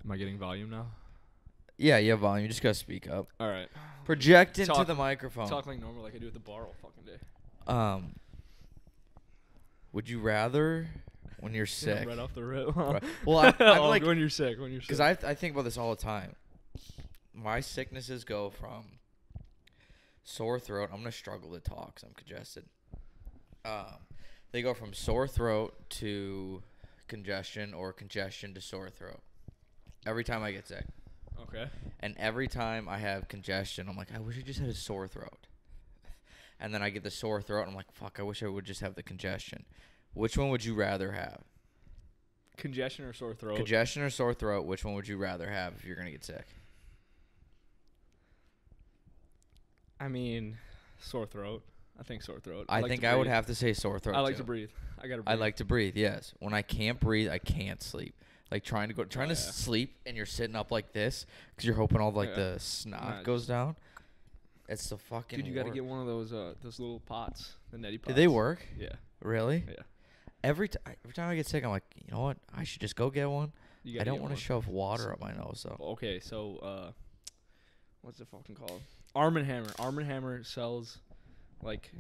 Am I getting volume now? Yeah, you have volume. You just gotta speak up. All right. Project into the microphone. Talk like normal, like I do at the bar all fucking day. Would you rather when you're sick? Yeah, right off the rip. Well, I'm like when you're sick. because I think about this all the time. My sicknesses go from sore throat. I'm gonna struggle to talk because I'm congested. They go from sore throat to congestion or congestion to sore throat. Every time I get sick. Okay. And every time I have congestion, I'm like, I wish I just had a sore throat. And then I get the sore throat, and I'm like, fuck, I wish I would just have the congestion. Which one would you rather have? Congestion or sore throat? Congestion or sore throat, which one would you rather have if you're going to get sick? I mean, sore throat. I think sore throat. I think I would have to say sore throat, I like to breathe. I got to breathe. I like to breathe, yes. When I can't breathe, I can't sleep. Like trying to sleep, and you're sitting up like this because you're hoping all the snot goes down. It's the fucking Dude, you got to get one of those little pots, the neti pots. Do they work? Yeah. Really? Yeah. Every time I get sick, I'm like, you know what? I should just go get one. I don't want to shove water up my nose, though. Okay, so what's it fucking called? Arm & Hammer. Arm & Hammer sells like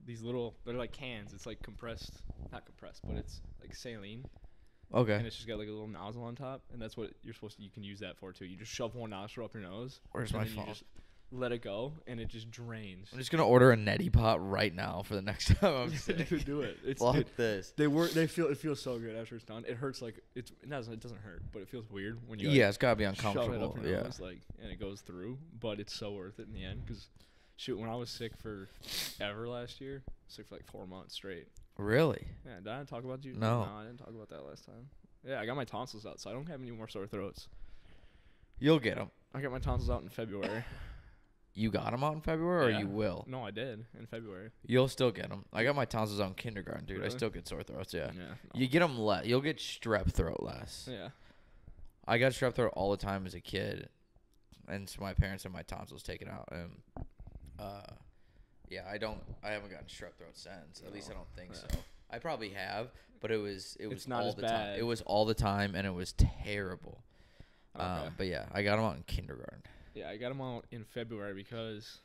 these little. They're like cans. It's like not compressed, but it's like saline. Okay. And it's just got like a little nozzle on top, and that's what you're supposed to. You can use that for too. You just shove one nostril up your nose. Where's my phone? You just let it go, and it just drains. I'm just gonna order a neti pot right now for the next time I'm sick. Dude, do it. Fuck this. It feels so good after it's done. It hurts like it doesn't hurt, but it feels weird when you. Like, it's gotta be uncomfortable. Shove it up your nose, and it goes through, but it's so worth it in the end. Because, shoot, when I was sick for ever last year, sick for like 4 months straight. Really? Yeah, did I talk about you? No, I didn't talk about that last time. Yeah, I got my tonsils out, so I don't have any more sore throats. You'll get them. I got my tonsils out in February. You got them out in February, or you will? No, I did in February. You'll still get them. I got my tonsils out in kindergarten, dude. Really? I still get sore throats. Yeah. No. You get them less. You'll get strep throat less. Yeah. I got strep throat all the time as a kid, and so my parents had my tonsils taken out. And I haven't gotten strep throat since. At least I don't think so. I probably have, but it was not all as the bad. time. It was all the time, and it was terrible. Okay. But yeah, I got them out in kindergarten. Yeah, I got them out in February because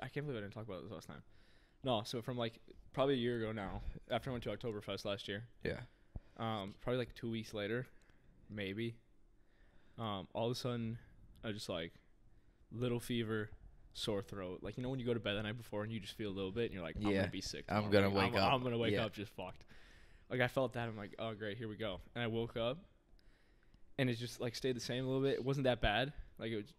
I can't believe I didn't talk about this last time. No, so from like probably a year ago now, after I went to Oktoberfest last year. Yeah. Probably like 2 weeks later, maybe. All of a sudden, I just like little fever, sore throat. Like, you know when you go to bed the night before and you just feel a little bit and you're like, I'm gonna be sick tomorrow. I'm gonna wake up. I'm gonna wake up just fucked. Like I felt that. I'm like, oh great, here we go. And I woke up, and it just like stayed the same a little bit. It wasn't that bad. Like it was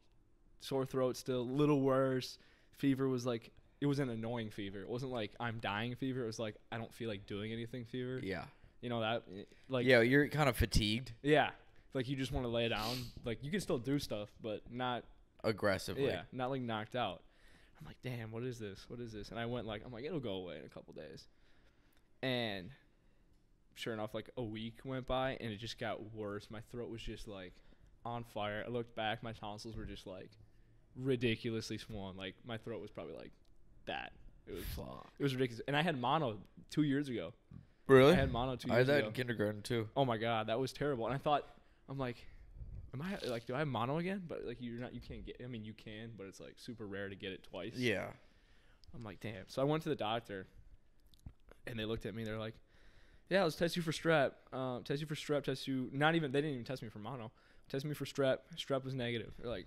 sore throat still, a little worse. Fever was like, it was an annoying fever. It wasn't like I'm dying fever. It was like I don't feel like doing anything fever. Yeah. You know that? Like. Yeah, you're kind of fatigued. Yeah. Like you just want to lay down. Like you can still do stuff, but not aggressively. Yeah, not like knocked out. I'm like, damn, what is this? What is this? And I went like, I'm like, it'll go away in a couple days. And sure enough, like a week went by and it just got worse. My throat was just like on fire. I looked back, my tonsils were just like ridiculously swollen. Like my throat was probably like that. It was ridiculous. And I had mono 2 years ago. Really? I had mono 2 years ago. I had that in kindergarten too. Oh my god, that was terrible. And I thought, I'm like, am I like, do I have mono again? But like, you can't get. I mean, you can, but it's like super rare to get it twice. Yeah. I'm like, damn. So I went to the doctor, and they looked at me. They're like, yeah, let's test you for strep. Test you for strep. Test you. Not even. They didn't even test me for mono. Test me for strep. Strep was negative. They're like,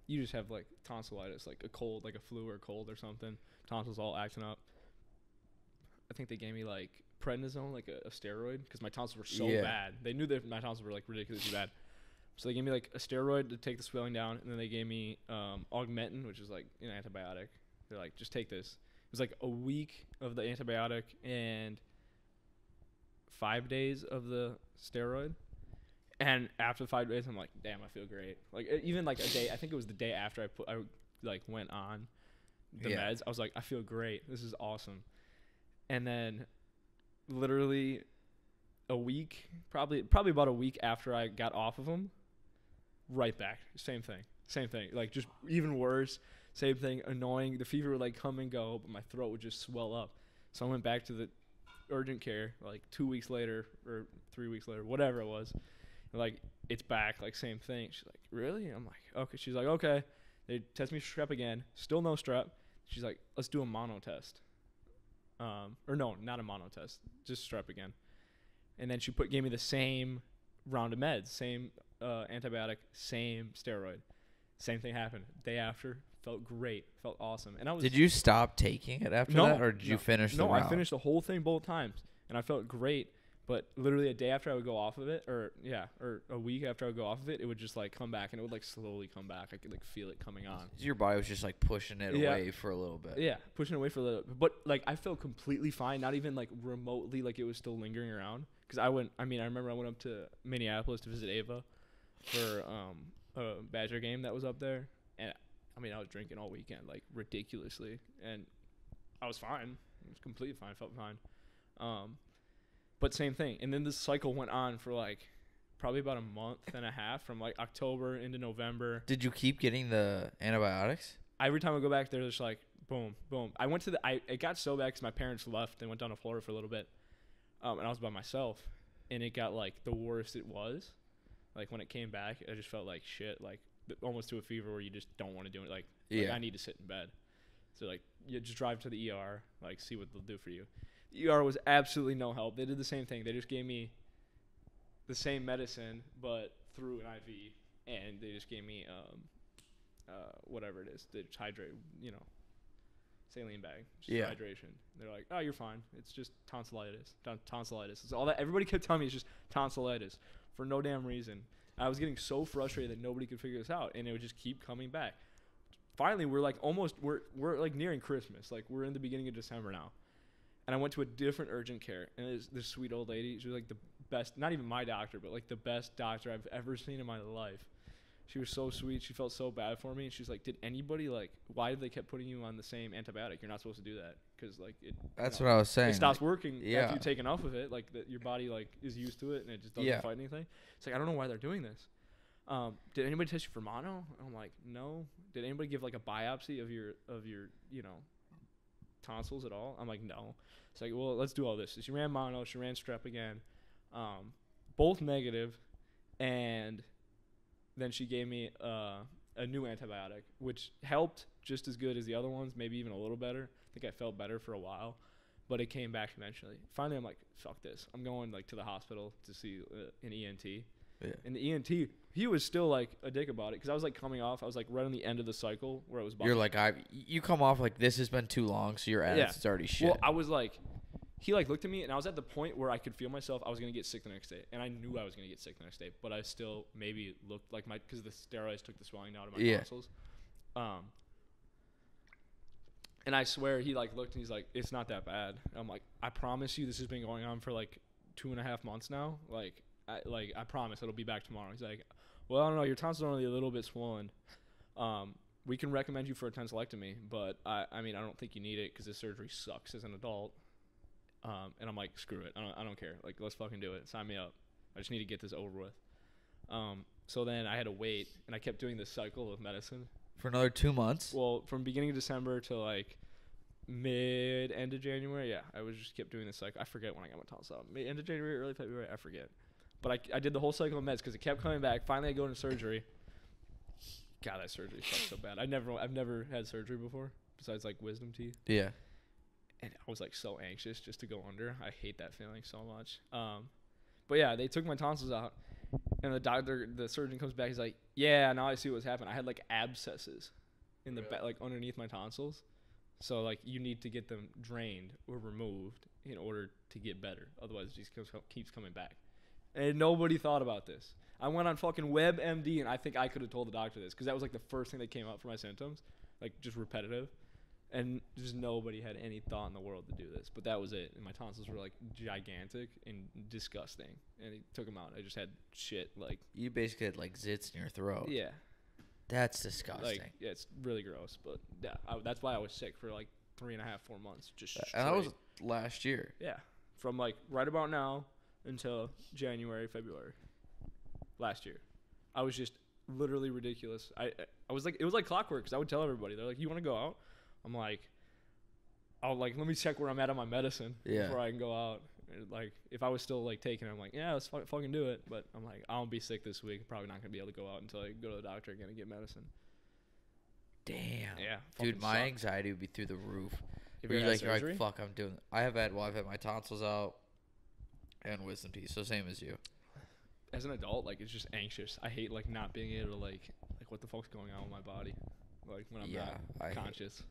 you just have like tonsillitis, like a cold, like a flu or a cold or something. Tonsils all acting up. I think they gave me like prednisone, like a steroid, because my tonsils were so bad. They knew that my tonsils were like ridiculously bad. So they gave me like a steroid to take the swelling down, and then they gave me Augmentin, which is like an antibiotic. They're like, just take this. It was like a week of the antibiotic and 5 days of the steroid. And after 5 days, I'm like, damn, I feel great. Like even like a day, I think it was the day after I like went on the meds. I was like, I feel great. This is awesome. And then literally a week, probably about a week after I got off of them, right back. Same thing. Like just even worse. Same thing. Annoying. The fever would like come and go, but my throat would just swell up. So I went back to the urgent care like 2 weeks later or 3 weeks later, whatever it was. Like, it's back, like, same thing. She's like, really? I'm like, okay. She's like, okay. They test me for strep again. Still no strep. She's like, let's do a mono test. Or no, not a mono test. Just strep again. And then she gave me the same round of meds, same antibiotic, same steroid. Same thing happened. Day after, felt great, felt awesome. And I was. Did you stop taking it after that, or did you finish the round? No, I finished the whole thing both times, and I felt great. But literally a day after I would go off of it, or a week after I would go off of it, it would just like come back, and it would like slowly come back. I could like feel it coming on. Your body was just like pushing it away for a little bit. Yeah, pushing it away for a little bit. But like I felt completely fine, not even like remotely like it was still lingering around. Because I remember I went up to Minneapolis to visit Ava for a Badger game that was up there, and I was drinking all weekend like ridiculously, and I was fine. I was completely fine. Felt fine. But same thing. And then this cycle went on for like probably about a month and a half, from like October into November. Did you keep getting the antibiotics? Every time I go back there, it's like boom, boom. I went to it got so bad because my parents left and went down to Florida for a little bit. And I was by myself, and it got like the worst it was. Like when it came back, I just felt like shit, like almost to a fever where you just don't want to do it. Like I need to sit in bed. So like you just drive to the ER, like see what they'll do for you. The ER was absolutely no help. They did the same thing. They just gave me the same medicine, but through an IV, and they just gave me whatever it is, the hydrate, saline bag, just for hydration. They're like, oh, you're fine. It's just tonsillitis. Tonsillitis. It's all that. Everybody kept telling me it's just tonsillitis for no damn reason. I was getting so frustrated that nobody could figure this out, and it would just keep coming back. Finally, we're like we're like nearing Christmas. Like we're in the beginning of December now. And I went to a different urgent care, and it was this sweet old lady. She was like the best, not even my doctor, but like the best doctor I've ever seen in my life. She was so sweet. She felt so bad for me. And she's like, did anybody why did they kept putting you on the same antibiotic? You're not supposed to do that. Because like it. That's what I was saying. It stops working after you take enough of it. Like your body like is used to it, and it just doesn't fight anything. It's like, I don't know why they're doing this. Did anybody test you for mono? I'm like, no. Did anybody give like a biopsy of your tonsils at all? I'm like, no. It's like, well, let's do all this. So she ran mono, she ran strep again, both negative, and then she gave me a new antibiotic, which helped just as good as the other ones, maybe even a little better. I think I felt better for a while, but it came back eventually. Finally, I'm like, fuck this. I'm going like to the hospital to see an ENT. Yeah. And the ENT, he was still like a dick about it because I was like coming off. I was like right on the end of the cycle where it was. You're like, you come off like this has been too long, so your ass is already shit. Well, I was like, he like looked at me, and I was at the point where I could feel myself. I was gonna get sick the next day, and I knew I was gonna get sick the next day. But I still maybe looked like because the steroids took the swelling out of my tonsils. And I swear he like looked and he's like, it's not that bad. I'm like, I promise you, this has been going on for like 2.5 months now. I promise it'll be back tomorrow. He's like, well, I don't know. Your tonsils are only a little bit swollen. We can recommend you for a tonsillectomy, but I don't think you need it because this surgery sucks as an adult. And I'm like, screw it. I don't care. Like, let's fucking do it. Sign me up. I just need to get this over with. So then I had to wait, and I kept doing this cycle of medicine. For another 2 months? Well, from beginning of December to like end of January. Yeah, I just kept doing this cycle. I forget when I got my tonsils out. End of January, early February. I forget. But I did the whole cycle of meds because it kept coming back. Finally, I go into surgery. God, that surgery sucks so bad. I've never had surgery before besides like wisdom teeth. Yeah. And I was like so anxious just to go under. I hate that feeling so much. But yeah, they took my tonsils out, and the surgeon comes back. He's like, "Yeah, now I see what's happened. I had like abscesses in the back, like underneath my tonsils. So like you need to get them drained or removed in order to get better. Otherwise, it just keeps coming back." And nobody thought about this. I went on fucking WebMD, and I think I could have told the doctor this because that was like the first thing that came up for my symptoms, like just repetitive. And just nobody had any thought in the world to do this. But that was it. And my tonsils were like gigantic and disgusting. And he took them out. I just had shit like. You basically had like zits in your throat. Yeah. That's disgusting. Like, yeah, it's really gross. But yeah, that's why I was sick for like 3.5, 4 months. And that was last year. Yeah. From like right about now until January, February last year. I was just literally ridiculous. I was like, it was like clockwork because I would tell everybody. They're like, you want to go out? I'm like, I'll like let me check where I'm at on my medicine Yeah. before I can go out. And, like if I was still like taking it, I'm like, yeah, let's fucking do it. But I'm like, I won't be sick this week. Probably not gonna be able to go out until I go to the doctor again and get medicine. Damn. Yeah, Dude, my suck. anxiety would be through the roof. If You're had like, surgery? fuck, I'm doing. I've had my tonsils out and wisdom teeth, so same as you. As an adult, like it's just anxious. I hate like not being able to like what the fuck's going on with my body, like when I'm not conscious.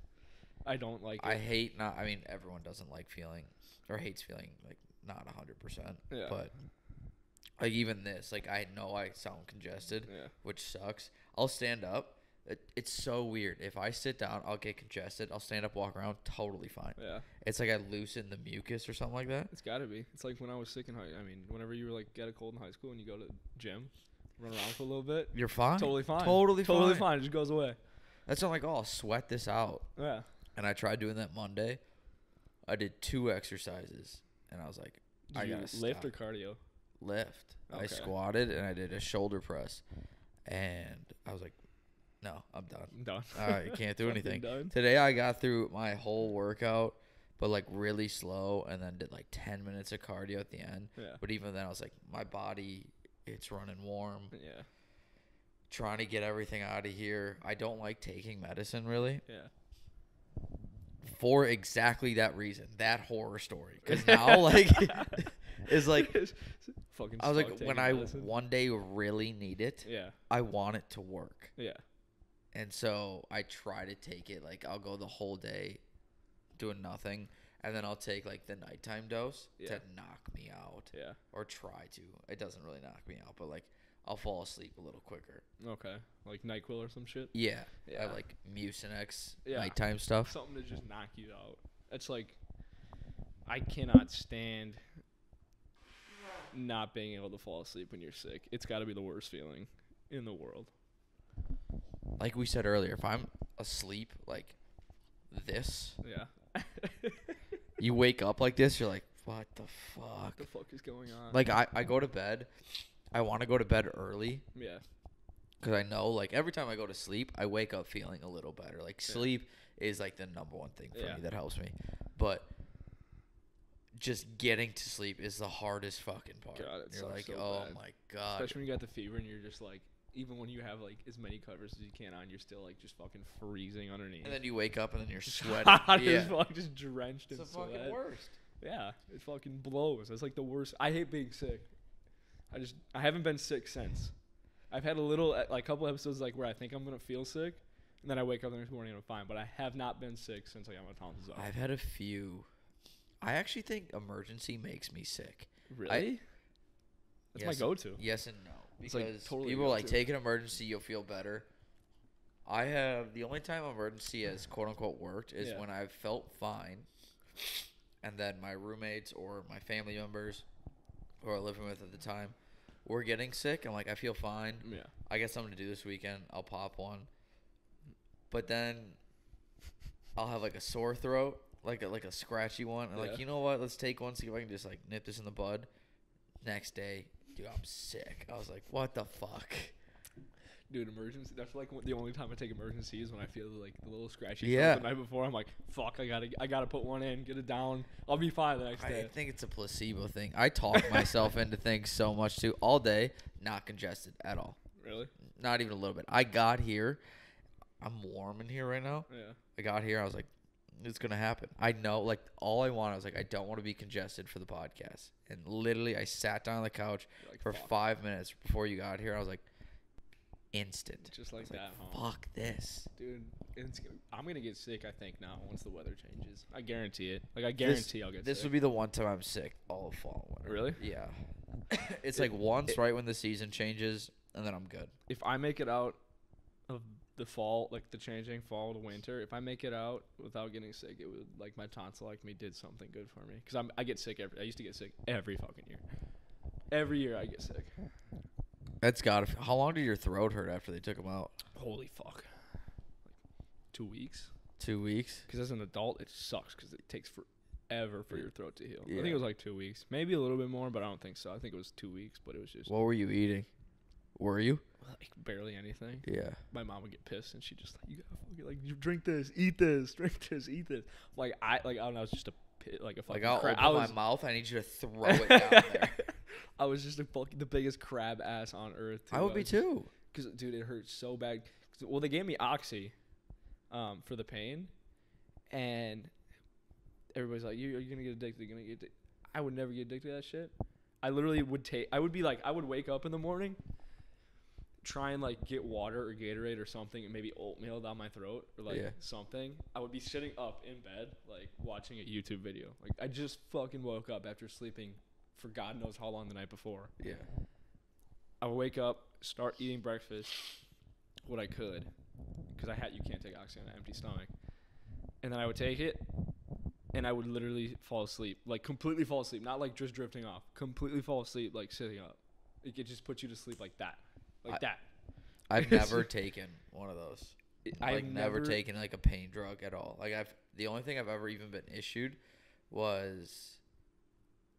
I don't like. I it. hate not. I mean, everyone doesn't like feeling or hates feeling like not 100%. Yeah. But like even this, like I know I sound congested, Yeah. which sucks. I'll stand up. It's so weird. If I sit down, I'll get congested. I'll stand up, walk around, totally fine. Yeah. It's like I loosen the mucus or something like that. It's gotta be. It's like when I was sick in whenever you were like get a cold in high school and you go to the gym, run around for a little bit. You're fine. Totally fine. Totally fine. It just goes away. That's not like, oh, I'll sweat this out. Yeah. And I tried doing that Monday. I did 2 exercises, and I was like, Did I you gotta lift stop. or cardio? Lift. I Okay. squatted, and I did a shoulder press. And I was like, no, I'm done. I'm done. I can't do Fucking anything. done. Today I got through my whole workout, but like really slow, and then did like 10 minutes of cardio at the end. Yeah. But even then, I was like, my body, it's running warm. Yeah. Trying to get everything out of here. I don't like taking medicine, really. Yeah. For exactly that reason, that horror story. Because now, like, it's like, Fucking. I was like, stuck when taking I medicine. one day really need it, Yeah. I want it to work. Yeah. And so I try to take it. Like, I'll go the whole day doing nothing, and then I'll take like the nighttime dose to knock me out. Yeah. Or try to. It doesn't really knock me out, but like I'll fall asleep a little quicker. Okay. Like NyQuil or some shit. Yeah. Yeah. I like Mucinex Yeah. nighttime stuff. Something to just knock you out. It's like I cannot stand not being able to fall asleep when you're sick. It's got to be the worst feeling in the world. Like we said earlier, if I'm asleep like this, Yeah. you wake up like this, you're like, what the fuck? What the fuck is going on? Like I go to bed. I want to go to bed early. Yeah. Because I know, like, every time I go to sleep, I wake up feeling a little better. Like, sleep is, like, the number one thing for me that helps me. But just getting to sleep is the hardest fucking part. God, it You're sucks like, so oh, bad. my God. Especially when you got the fever and you're just like, even when you have like as many covers as you can on, you're still like just fucking freezing underneath. And then you wake up and then you're sweating. Hot Yeah. as fuck, just drenched in It's the sweat. fucking worst. Yeah, it fucking blows. It's like the worst. I hate being sick. I haven't been sick since. I've had a little, like, couple episodes like where I think I'm gonna feel sick, and then I wake up the next morning and I'm fine. But I have not been sick since I got my tonsils out. I've had a few. I actually think emergency makes me sick. Really? That's my go-to. Yes and no. It's, Because like, totally people are like, go-to. take an emergency, you'll feel better. I have, the only time emergency has quote-unquote worked is when I've felt fine, and then my roommates or my family members who I was living with at the time were getting sick. I'm like, I feel fine. Yeah. I got something to do this weekend. I'll pop one. But then I'll have like a sore throat, like a scratchy one. And like, you know what? Let's take one, see if I can just like nip this in the bud. Next day, dude, I'm sick. I was like, what the fuck? Dude, emergency. That's like the only time I take emergency is when I feel like the little scratchy Yeah. the night before. I'm like, fuck, I gotta put one in, get it down. I'll be fine the next I day. think it's a placebo thing. I talk myself into things so much too. All day, not congested at all. Really? Not even a little bit. I got here. I'm warm in here right now. Yeah. I got here. I was like, it's going to happen. I know, like, all I want, I was like, I don't want to be congested for the podcast. And literally, I sat down on the couch Like, for fuck. 5 minutes before you got here. I was like, instant. Just like I was that, huh? Fuck this. Dude, I'm gonna get sick. I think now once the weather changes. I guarantee it. Like I guarantee I'll get This sick. would be the one time I'm sick all of fall and winter. Really? Yeah. It's like once right when the season changes, and then I'm good. If I make it out of the fall, like the changing fall to winter, if I make it out without getting sick, it would like my tonsillectomy did something good for me. Cause I get sick I used to get sick every fucking year. Every year I get sick. That's got to. How long did your throat hurt after they took them out? Holy fuck. Like 2 weeks. 2 weeks. Because as an adult, it sucks because it takes forever for your throat to heal. Yeah. I think it was like 2 weeks. Maybe a little bit more, but I don't think so. I think it was 2 weeks, but it was just... What were you eating? Were you? Like barely anything. Yeah. My mom would get pissed and she'd just like, you gotta fucking, like, you drink this, eat this, drink this, eat this. Like I don't know, it's just a like a fucking Like I'll crab. open my mouth. I need you to throw it down there. I was just the biggest crab ass on earth. Too. I would be too. Cause dude, it hurt so bad. Well, they gave me Oxy, for the pain, and everybody's like, you're gonna get addicted. You're gonna get addicted. I would never get addicted to that shit. I literally would take. I would be like, I would wake up in the morning, try and like get water or Gatorade or something, and maybe oatmeal down my throat or like something. I would be sitting up in bed, like watching a YouTube video. Like I just fucking woke up after sleeping for God knows how long the night before. Yeah. I would wake up, start eating breakfast, what I could, because you can't take Oxy on an empty stomach, and then I would take it, and I would literally fall asleep, like completely fall asleep, not like just drifting off, completely fall asleep, like sitting up. It could just put you to sleep like that, that. I've never taken one of those. I've never taken like a pain drug at all. Like the only thing I've ever even been issued was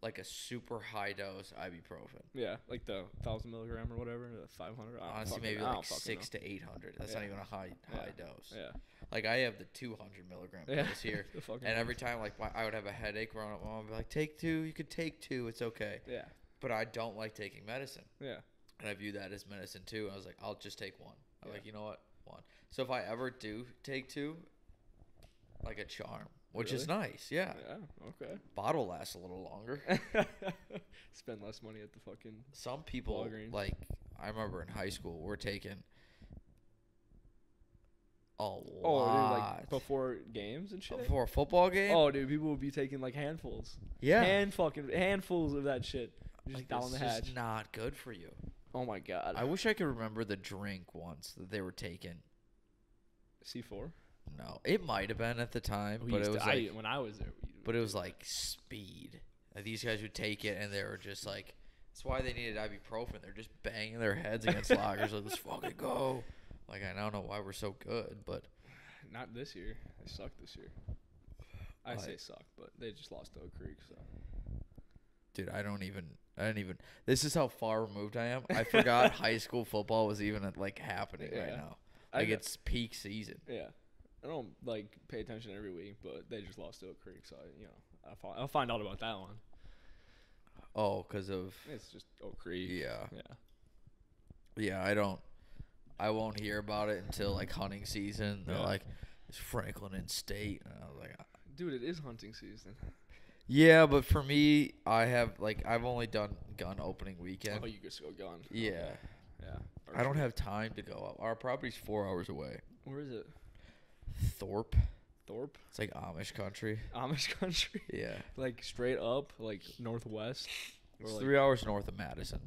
like a super high dose ibuprofen. Yeah, like the 1,000 milligram or whatever, the 500. Honestly, maybe like 600 to 800. That's not even a high dose. Yeah. Like I have the 200 milligram dose here, and every time like I would have a headache growing up, my mom would be like, "Take 2. You could take 2. It's okay." Yeah. But I don't like taking medicine. Yeah. And I view that as medicine too. I was like, I'll just take 1. I'm like, you know what? 1. So if I ever do take 2, like a charm. Which is nice, yeah. Yeah, okay. Bottle lasts a little longer. Spend less money at the fucking Some people, Walgreens. like, I remember in high school, we're taking a lot. Dude, like before games and shit? Before a football game? Oh, dude, people would be taking like handfuls. Yeah. Handfuls of that shit. Just like, down the hatch. This is not good for you. Oh, my God. I wish I could remember the drink once that they were taking. C4? No, it might have been at the time, but it was like when I was there. But it was like speed. Like these guys would take it, and they were just like, that's why they needed ibuprofen. They're just banging their heads against lockers like, let's fucking go. Like I don't know why we're so good, but not this year. They sucked this year. I say suck, but they just lost to Oak Creek. So, dude, I don't even. This is how far removed I am. I forgot high school football was even like happening right now. Like it's peak season. Yeah. I don't like pay attention every week, but they just lost to Oak Creek, so I'll find out about that one. Oh, because of it's just Oak Creek. Yeah. I won't hear about it until like hunting season. They're like, it's Franklin in state, and I was like, dude, it is hunting season. Yeah, but for me, I've only done gun opening weekend. Oh, you just go gun. Yeah. Okay. Yeah. I don't have time to go up. Our property's 4 hours away. Where is it? Thorpe. It's like Amish country. Amish country? Yeah. Like straight up, like northwest? It's 3 hours north of Madison.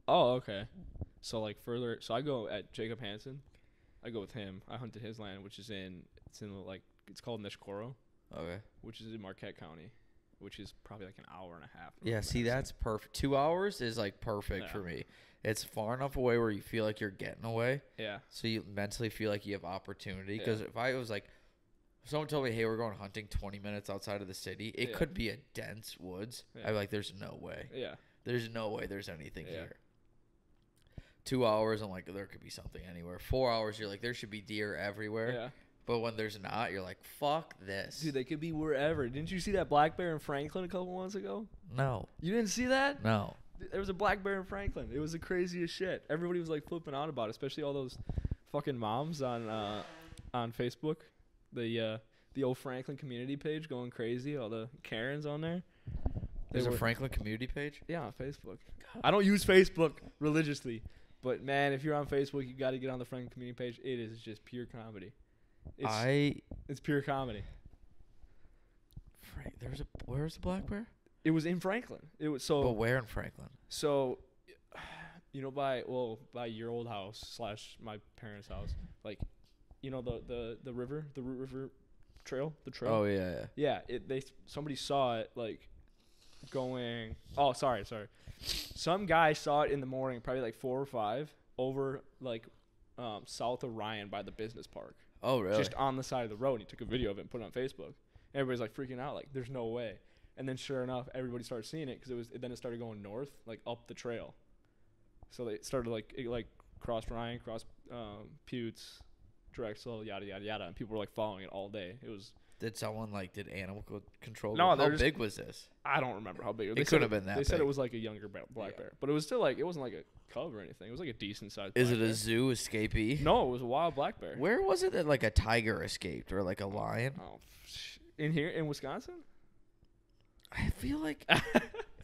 Oh, okay. So like further, so I go at Jacob Hansen. I go with him. I hunt in his land, which is it's called Nishkoro. Okay. Which is in Marquette County, which is probably like an hour and a half. Yeah, see, that's perfect. 2 hours is like perfect for me. It's far enough away where you feel like you're getting away. Yeah. So you mentally feel like you have opportunity. Because if I was like, if someone told me, hey, we're going hunting 20 minutes outside of the city, it could be a dense woods. I'd be like, there's no way. Yeah. There's no way there's anything here. 2 hours, I'm like, there could be something anywhere. 4 hours, you're like, there should be deer everywhere. Yeah. But when there's not, you're like, fuck this. Dude, they could be wherever. Didn't you see that black bear in Franklin a couple months ago? No. You didn't see that? No. There was a black bear in Franklin. It was the craziest shit. Everybody was like flipping out about it, especially all those fucking moms on Facebook. The old Franklin community page going crazy. All the Karens on there. There's a Franklin community page? Yeah, on Facebook. I don't use Facebook religiously, but man, if you're on Facebook, you got to get on the Franklin community page. It is just pure comedy. It's pure comedy. Where's the black bear? It was in Franklin. It was so. But where in Franklin? So, by your old house / my parents' house, like, the river, the Root River trail, the trail. Oh yeah. Yeah, somebody saw it like going. Oh, sorry. Some guy saw it in the morning, probably like 4 or 5, over like south of Ryan by the business park. Oh really? Just on the side of the road. He took a video of it and put it on Facebook. Everybody's like freaking out, like there's no way. And then sure enough, everybody started seeing it because then it started going north, like up the trail. So they started crossed Ryan, crossed Putes, Drexel, yada yada yada, and people were like following it all day. It was. Did someone did animal control? No, How big was this? I don't remember how big. It could have been that. They said it was like a younger black bear, but it was still it wasn't like a cub or anything. It was like a decent sized. Is it a zoo escapee? No, it was a wild black bear. Where was it that like a tiger escaped or like a lion? Oh, in here in Wisconsin. I feel like,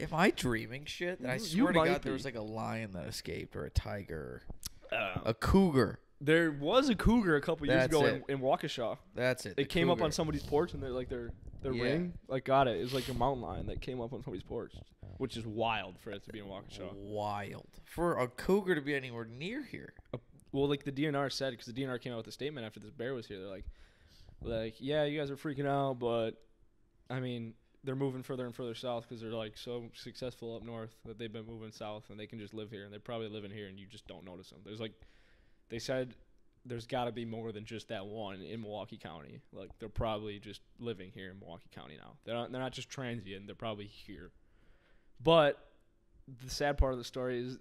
am I dreaming shit? I swear to God, there was like a lion that escaped or a tiger, a cougar. There was a cougar a couple years ago in Waukesha. That's it. It came up on somebody's porch and their ring got it. It was like a mountain lion that came up on somebody's porch, which is wild for it to be in Waukesha. Wild for a cougar to be anywhere near here. Well, like the DNR said, because the DNR came out with a statement after this bear was here. They're like, yeah, you guys are freaking out, but I mean, they're moving further and further south because they're like so successful up north that they've been moving south and they can just live here and they're probably living here and you just don't notice them. They said there's got to be more than just that one in Milwaukee County. Like they're probably just living here in Milwaukee County now. They're not just transient. They're probably here. But the sad part of the story is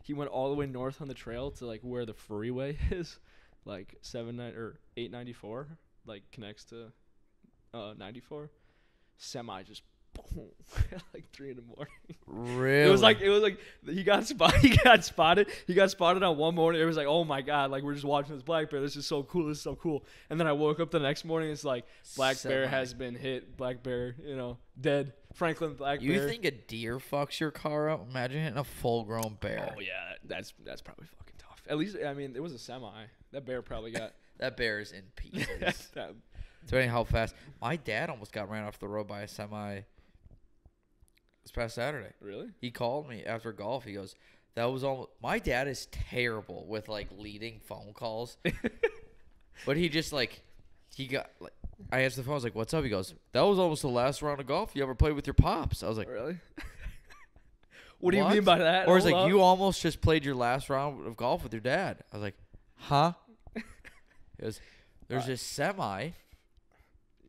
he went all the way north on the trail to like where the freeway is, like 894, like connects to 94. Semi just boom at like 3 a.m. Really? It was like he got spotted. He got spotted on one morning. It was like, oh my god, like we're just watching this black bear. This is so cool. And then I woke up the next morning. It's like black bear has been hit. Black bear, dead. Franklin black bear. You think a deer fucks your car up? Imagine hitting a full-grown bear. Oh yeah, that's probably fucking tough. At least it was a semi. That bear probably got. That bear is in pieces. Depending how fast. My dad almost got ran off the road by a semi this past Saturday. Really? He called me after golf. He goes, that was almost. My dad is terrible with leading phone calls. But he just he got I answered the phone. I was like, what's up? He goes, that was almost the last round of golf you ever played with your pops. I was like, really? What do you mean by that? Or he's like, you almost just played your last round of golf with your dad. I was like, huh? He goes, there's this semi.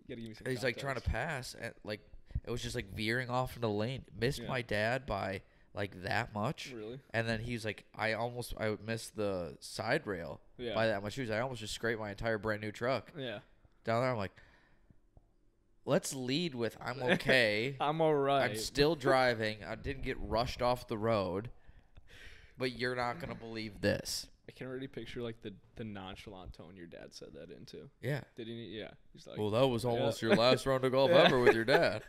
He's trying to pass and it was just veering off into the lane. Missed my dad by that much. Really? And then he's like, I missed the side rail by that much. I almost just scraped my entire brand new truck. Yeah. Down there, I'm like, let's lead with I'm okay. I'm all right. I'm still driving. I didn't get rushed off the road. But you're not gonna believe this. I can already picture the nonchalant tone your dad said that into. Yeah. Did he? Yeah. He's like, well, that was almost your last round of golf ever with your dad.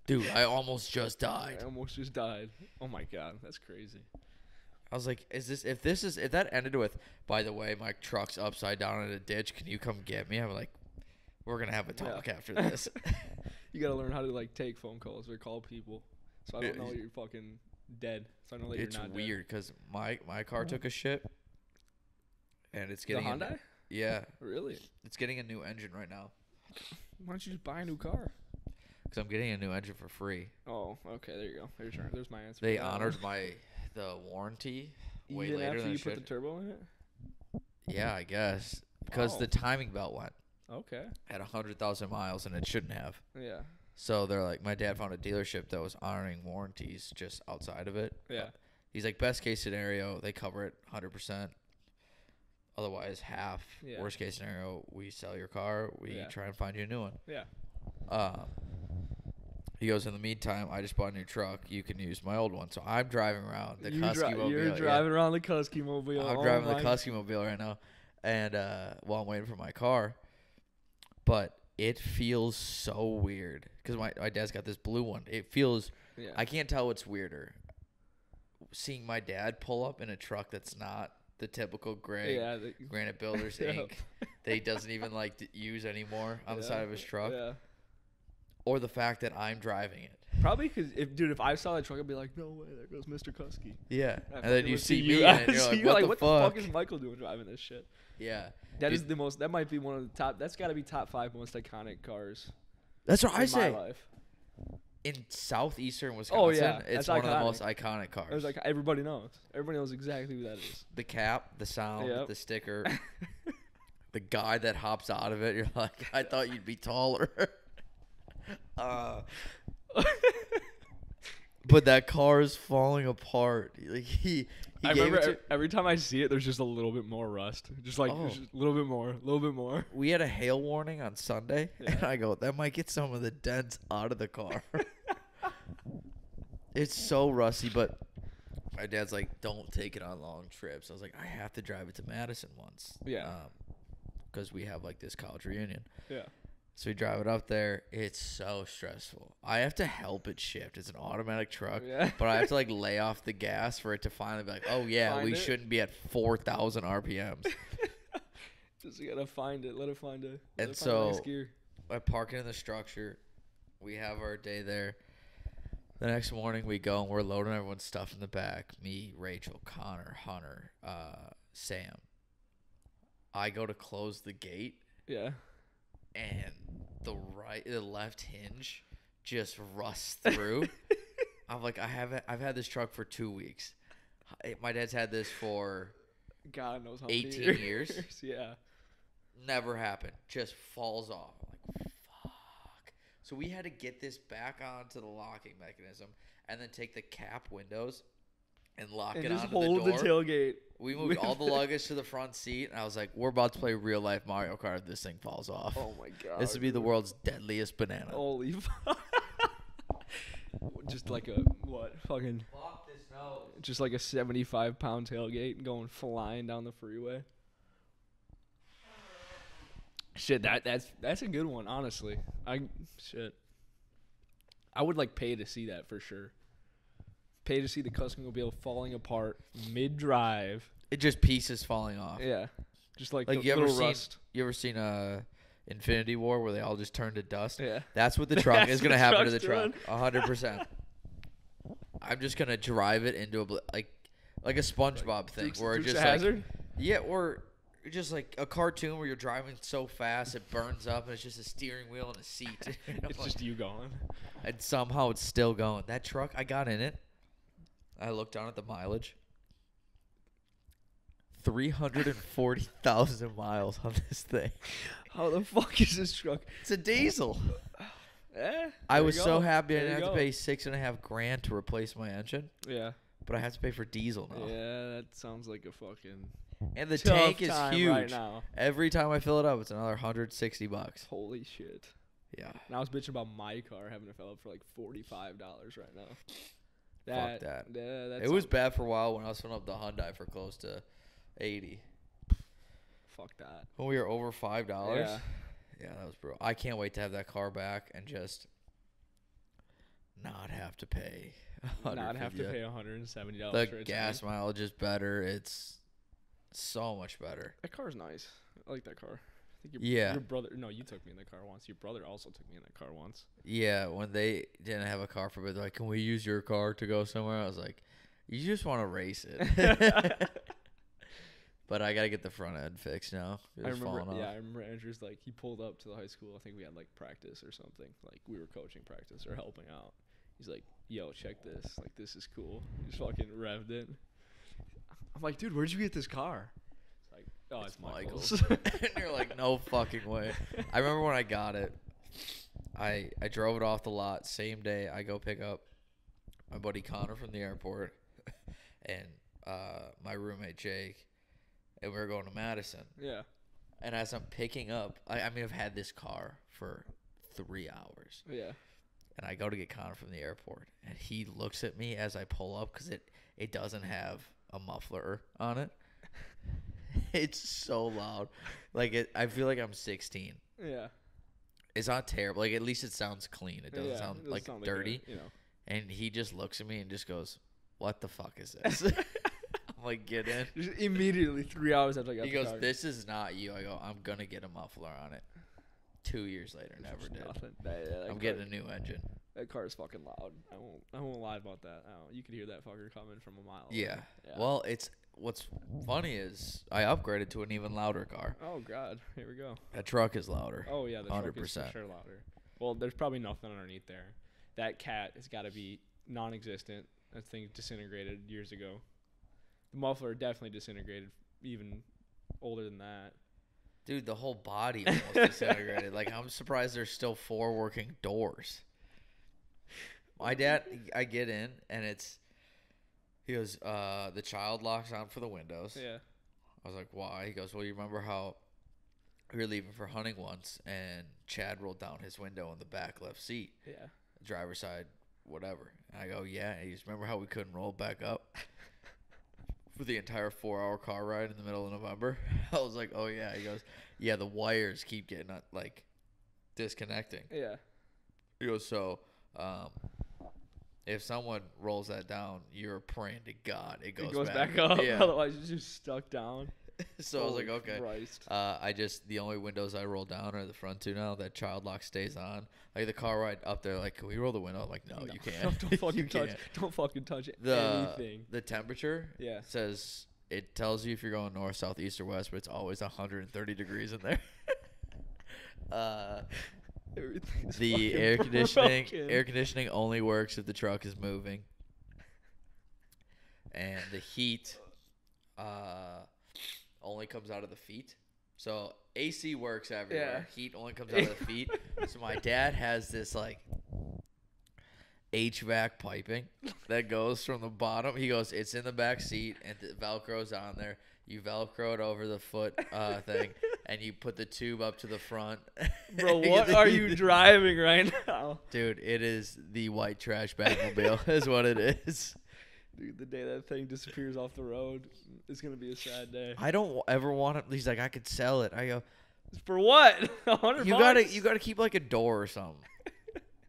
Dude, I almost just died. Oh my god, that's crazy. I was like, if that ended with, by the way, my truck's upside down in a ditch, can you come get me? I'm like, we're gonna have a talk after this. You gotta learn how to take phone calls or call people. So I don't know you're fucking dead. So I know that you're not dead. It's weird because my car took a shit, and it's getting the Hyundai. Yeah. Really? It's getting a new engine right now. Why don't you just buy a new car? Because I'm getting a new engine for free. Oh, okay. There you go. There's my answer. They honored the warranty way even later after than you put the turbo in it. Yeah, I guess because the timing belt went. Okay. At 100,000 miles and it shouldn't have. Yeah. So they're like, my dad found a dealership that was honoring warranties just outside of it. Yeah. He's like, best case scenario, they cover it 100%. Otherwise, half. Yeah. Worst case scenario, we sell your car. We try and find you a new one. Yeah. He goes, in the meantime, I just bought a new truck. You can use my old one. So I'm driving around the Husky Mobile. You're driving around the Husky Mobile. I'm driving the Husky Mobile right now. And while I'm waiting for my car. But it feels so weird. Because my dad's got this blue one. It feels, I can't tell what's weirder. Seeing my dad pull up in a truck that's not the typical gray Granite Builders Inc. that he doesn't even like to use anymore on the side of his truck. Yeah. Or the fact that I'm driving it. Probably because, if I saw that truck, I'd be like, no way, there goes Mr. Husky. Yeah. And then you see me and you're like, what the fuck is Michael doing driving this shit? Yeah. That is the most, that might be one of the top, that's got to be top 5 most iconic cars. That's what I say. In my life. In southeastern Wisconsin, it's one of the most iconic cars. It was like, everybody knows. Everybody knows exactly who that is. The cap, the sound, the sticker, the guy that hops out of it. You're like, I thought you'd be taller. But but that car is falling apart. Like I remember every time I see it, there's just a little bit more rust. Just like just a little bit more. We had a hail warning on Sunday, and I go, that might get some of the dents out of the car. It's so rusty, but my dad's like, don't take it on long trips. I was like, I have to drive it to Madison once. Yeah. Because we have like this college reunion. Yeah. So we drive it up there. It's so stressful. I have to help it shift. It's an automatic truck, but I have to like lay off the gas for it to finally be like, oh yeah, we shouldn't be at 4,000 RPMs. Just you gotta find it. Let it find it. And so I park it in the structure. We have our day there. The next morning we go and we're loading everyone's stuff in the back. Me, Rachel, Connor, Hunter, Sam. I go to close the gate. Yeah. And the left hinge just rusts through. I'm like, I've had this truck for 2 weeks. My dad's had this for God knows how 18 years. Yeah. Never happened. Just falls off. I'm like, fuck. So we had to get this back onto the locking mechanism and then take the cap windows and lock it onto the door. Hold the tailgate. We moved all the luggage to the front seat, and I was like, we're about to play real life Mario Kart if this thing falls off. Oh my God. This would be the world's deadliest banana. Holy fuck. Just like a fucking Fuck this nose. Just like a 75-pound tailgate going flying down the freeway. Shit, that's a good one, honestly. I would like pay to see that for sure. Pay to see the Customobile falling apart mid-drive. It just pieces falling off. Yeah, just like you little rust. You ever seen Infinity War where they all just turn to dust? Yeah, that's what the truck is gonna happen to the truck. 100%. I'm just gonna drive it into like a SpongeBob thing where it just hazard. Yeah, or just like a cartoon where you're driving so fast it burns up and it's just a steering wheel and a seat. It's just you going. And somehow it's still going. That truck, I got in it. I looked down at the mileage. 340,000 miles on this thing. How the fuck is this truck? It's a diesel. I was so happy I didn't have to pay $6,500 to replace my engine. Yeah. But I have to pay for diesel now. Yeah, that sounds like a fucking. And the tank is huge. Right now. Every time I fill it up, it's another $160. Holy shit. Yeah. And I was bitching about my car having to fill up for like $45 right now. Fuck that. Yeah, it was bad for a while when I was filling up the Hyundai for close to 80. Fuck that. When we were over $5. Yeah. Yeah, that was brutal. I can't wait to have that car back and just not have to pay. Not have to pay $170. The gas mileage is better. It's so much better. That car's nice. I like that car. I think your brother. No, you took me in the car once. Your brother also took me in that car once. Yeah, when they didn't have a car for a bit, they're like, "Can we use your car to go somewhere?" I was like, "You just want to race it." But I gotta get the front end fixed now. I remember Andrew's like, he pulled up to the high school. I think we had like practice or something. Like we were coaching practice or helping out. He's like, "Yo, check this. Like this is cool." He just fucking revved it. I'm like, "Dude, where'd you get this car?" It's like, "Oh, it's Michael's." And you're like, "No fucking way." I remember when I got it. I drove it off the lot. Same day, I go pick up my buddy Connor from the airport and my roommate Jake. And we were going to Madison. Yeah. And as I'm picking up, I mean, I've had this car for 3 hours. Yeah. And I go to get Connor from the airport. And he looks at me as I pull up because it doesn't have a muffler on it. It's so loud. Like, I feel like I'm 16. Yeah. It's not terrible. Like, at least it sounds clean. It doesn't sound like dirty. Like And he just looks at me and just goes, "What the fuck is this?" Like, get in. Just immediately 3 hours after I got he the goes, car. "This is not you." I go, "I'm gonna get a muffler on it." 2 years later, never did. I'm getting a new engine. That car is fucking loud. I won't lie about that. You could hear that fucker coming from a mile away. Yeah. Well, what's funny is I upgraded to an even louder car. Oh God, here we go. That truck is louder. Oh yeah, the 100%. Truck is for sure louder. Well, there's probably nothing underneath there. That cat has got to be non-existent. That thing disintegrated years ago. The muffler definitely disintegrated even older than that. Dude, the whole body almost disintegrated. Like, I'm surprised there's still 4 working doors. My dad, I get in, and he goes, the child locks on for the windows. Yeah. I was like, why? He goes, well, you remember how we were leaving for hunting once, and Chad rolled down his window in the back left seat. Yeah. Driver's side, whatever. And I go, yeah. And he goes, remember how we couldn't roll back up for the entire 4-hour car ride in the middle of November? I was like, oh, yeah. He goes, yeah, the wires keep getting, like, disconnecting. Yeah. He goes, so if someone rolls that down, you're praying to God it goes back up. Yeah. Otherwise, you're just stuck down. So I was like, okay. Christ. The only windows I roll down are the front two now. That child lock stays on. Like the car ride up there, like, can we roll the window? I'm like, no, you can't. Don't fucking touch. Don't fucking touch anything. The temperature says it tells you if you're going north, south, east, or west, but it's always 130 degrees in there. The air conditioning only works if the truck is moving, and the heat only comes out of the feet. So AC works everywhere. Yeah. Heat only comes out of the feet. So my dad has this like HVAC piping that goes from the bottom. He goes, it's in the back seat, and the Velcro's on there. You Velcro it over the foot thing, and you put the tube up to the front. Bro, what are you driving right now? Dude, it is the white trash Batmobile is what it is. Dude, the day that thing disappears off the road, it's going to be a sad day. I don't ever want it. He's like, I could sell it. I go, for what? $100 you gotta keep like a door or something.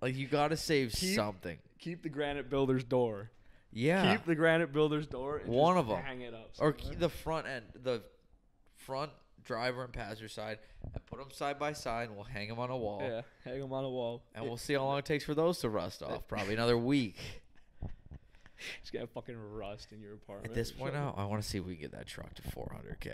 Like you gotta save something. Keep the granite builder's door. Yeah. Keep the granite builder's door. And one of them. Hang it up. Or the front end, the front driver and passenger side, and put them side by side, and we'll hang them on a wall. Yeah, hang them on a wall. And we'll see how long it takes for those to rust off. Probably another week. Just gonna fucking rust in your apartment. At this point now, I want to see if we can get that truck to 400K.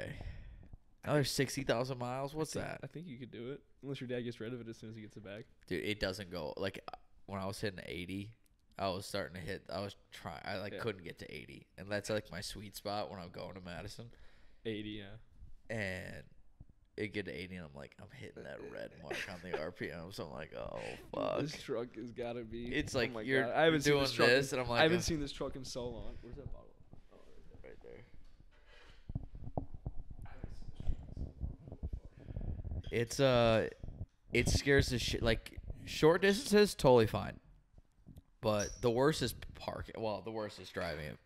Another 60,000 miles? What's that? I think you could do it. Unless your dad gets rid of it as soon as he gets it back. Dude, it doesn't go. Like, when I was hitting 80, I was starting to hit. I was trying. I, couldn't get to 80. And that's, like, my sweet spot when I'm going to Madison. 80, yeah. And it get to 80, and I'm like, I'm hitting that red mark on the RPM. So I'm like, oh, fuck. This truck has got to be. It's like, oh you're I haven't doing seen this, and I'm like, I haven't seen this truck in so long. Where's that bottle? Oh, right there. It's it scares the shit. Like short distances, totally fine, but the worst is parking. Well, the worst is driving it.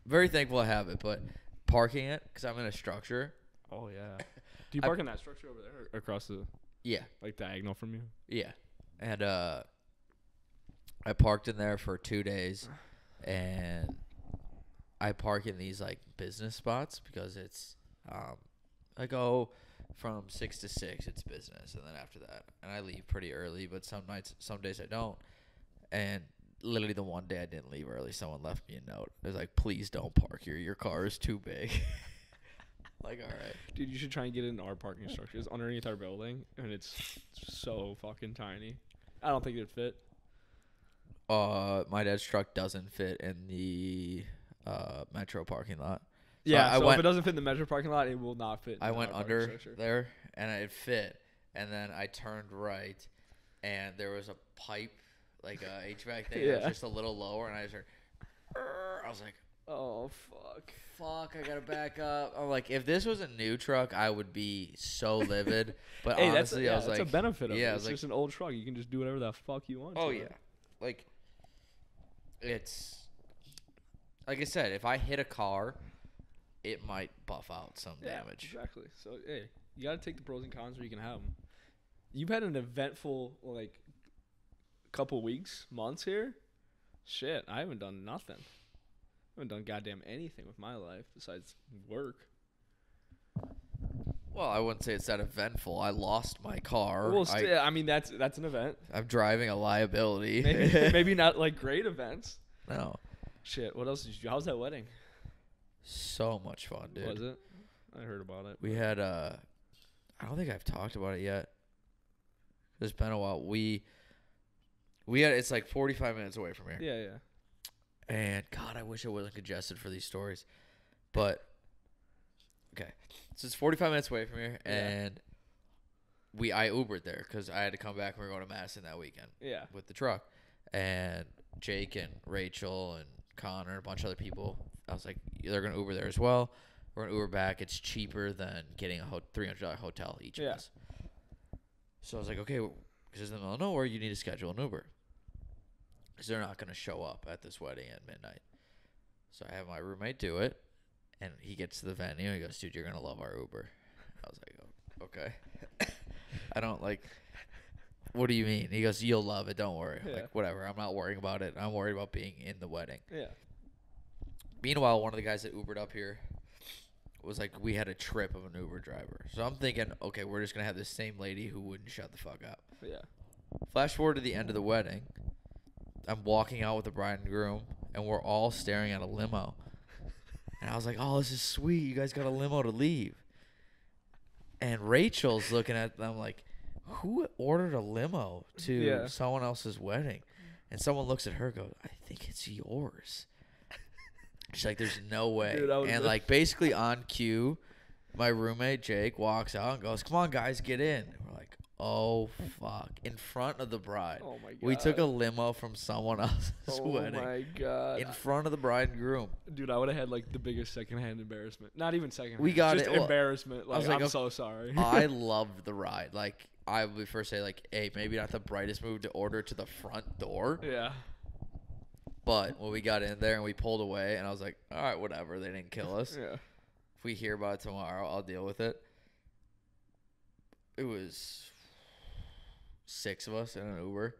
Very thankful I have it, but parking it because I'm in a structure. Oh yeah. Do you park in that structure over there, or across the? Yeah. Like diagonal from you. Yeah, and I parked in there for 2 days, and I park in these like business spots because it's I go from 6 to 6, it's business, and then after that, and I leave pretty early, but some days I don't. And literally the one day I didn't leave early, someone left me a note. It was like, please don't park here. Your car is too big. Like, all right. Dude, you should try and get in our parking structure. It's underneath our building, and it's so fucking tiny. I don't think it'd fit. My dad's truck doesn't fit in the metro parking lot. So Yeah, so if it doesn't fit in the metro parking lot, it will not fit. I went under there, and it fit. And then I turned right, and there was a pipe, like a HVAC thing. It was just a little lower, and I just heard, I was like, oh, fuck, I gotta back up. I'm like, if this was a new truck, I would be so livid. But hey, honestly, I was like, that's a benefit of it. It's like, just an old truck. You can just do whatever the fuck you want. Oh, yeah. Like, it's, like I said, if I hit a car, it might buff out some damage. Exactly. So, hey, you gotta take the pros and cons where you can have them. You've had an eventful, like, couple weeks, months here. Shit, I haven't done nothing. I haven't done goddamn anything with my life besides work. Well, I wouldn't say it's that eventful. I lost my car. Well, I mean, that's an event. I'm driving a liability. Maybe not like great events. No. Shit, what else did you do? How's that wedding? So much fun, dude. Was it? I heard about it. We had I don't think I've talked about it yet. It's been a while. We had, it's like 45 minutes away from here. Yeah, yeah. And God, I wish I wasn't congested for these stories. But okay. So it's 45 minutes away from here, and I Ubered there because I had to come back and we were going to Madison that weekend. Yeah. With the truck. And Jake and Rachel and Connor and a bunch of other people. I was like, they're gonna Uber there as well. We're gonna Uber back. It's cheaper than getting a $300 hotel each of us. So I was like, okay, because it's in the middle of nowhere, you need to schedule an Uber. Because they're not gonna show up at this wedding at midnight. So I have my roommate do it, and he gets to the venue and he goes, dude, you're gonna love our Uber. I was like, oh, okay. I don't like. What do you mean? He goes, you'll love it. Don't worry. Yeah. Like, whatever. I'm not worrying about it. I'm worried about being in the wedding. Yeah. Meanwhile, one of the guys that Ubered up here was like, we had a trip of an Uber driver. So I'm thinking, okay, we're just going to have this same lady who wouldn't shut the fuck up. Yeah. Flash forward to the end of the wedding. I'm walking out with the bride and groom, and we're all staring at a limo. And I was like, oh, this is sweet. You guys got a limo to leave. And Rachel's looking at them like, who ordered a limo to someone else's wedding? And someone looks at her and goes, I think it's yours. She's like, there's no way. Dude, and like basically on cue, my roommate Jake walks out and goes, come on, guys, get in. And we're like, oh, fuck. In front of the bride. Oh, my God. We took a limo from someone else's wedding. Oh, my God. In front of the bride and groom. Dude, I would have had, like, the biggest secondhand embarrassment. Not even secondhand. We got just it. Embarrassment. Like, I was like, I'm so sorry. I loved the ride. Like, I would first say, like, hey, maybe not the brightest move to order to the front door. Yeah. But when we got in there and we pulled away, and I was like, all right, whatever. They didn't kill us. Yeah. If we hear about it tomorrow, I'll deal with it. It was 6 of us in an Uber.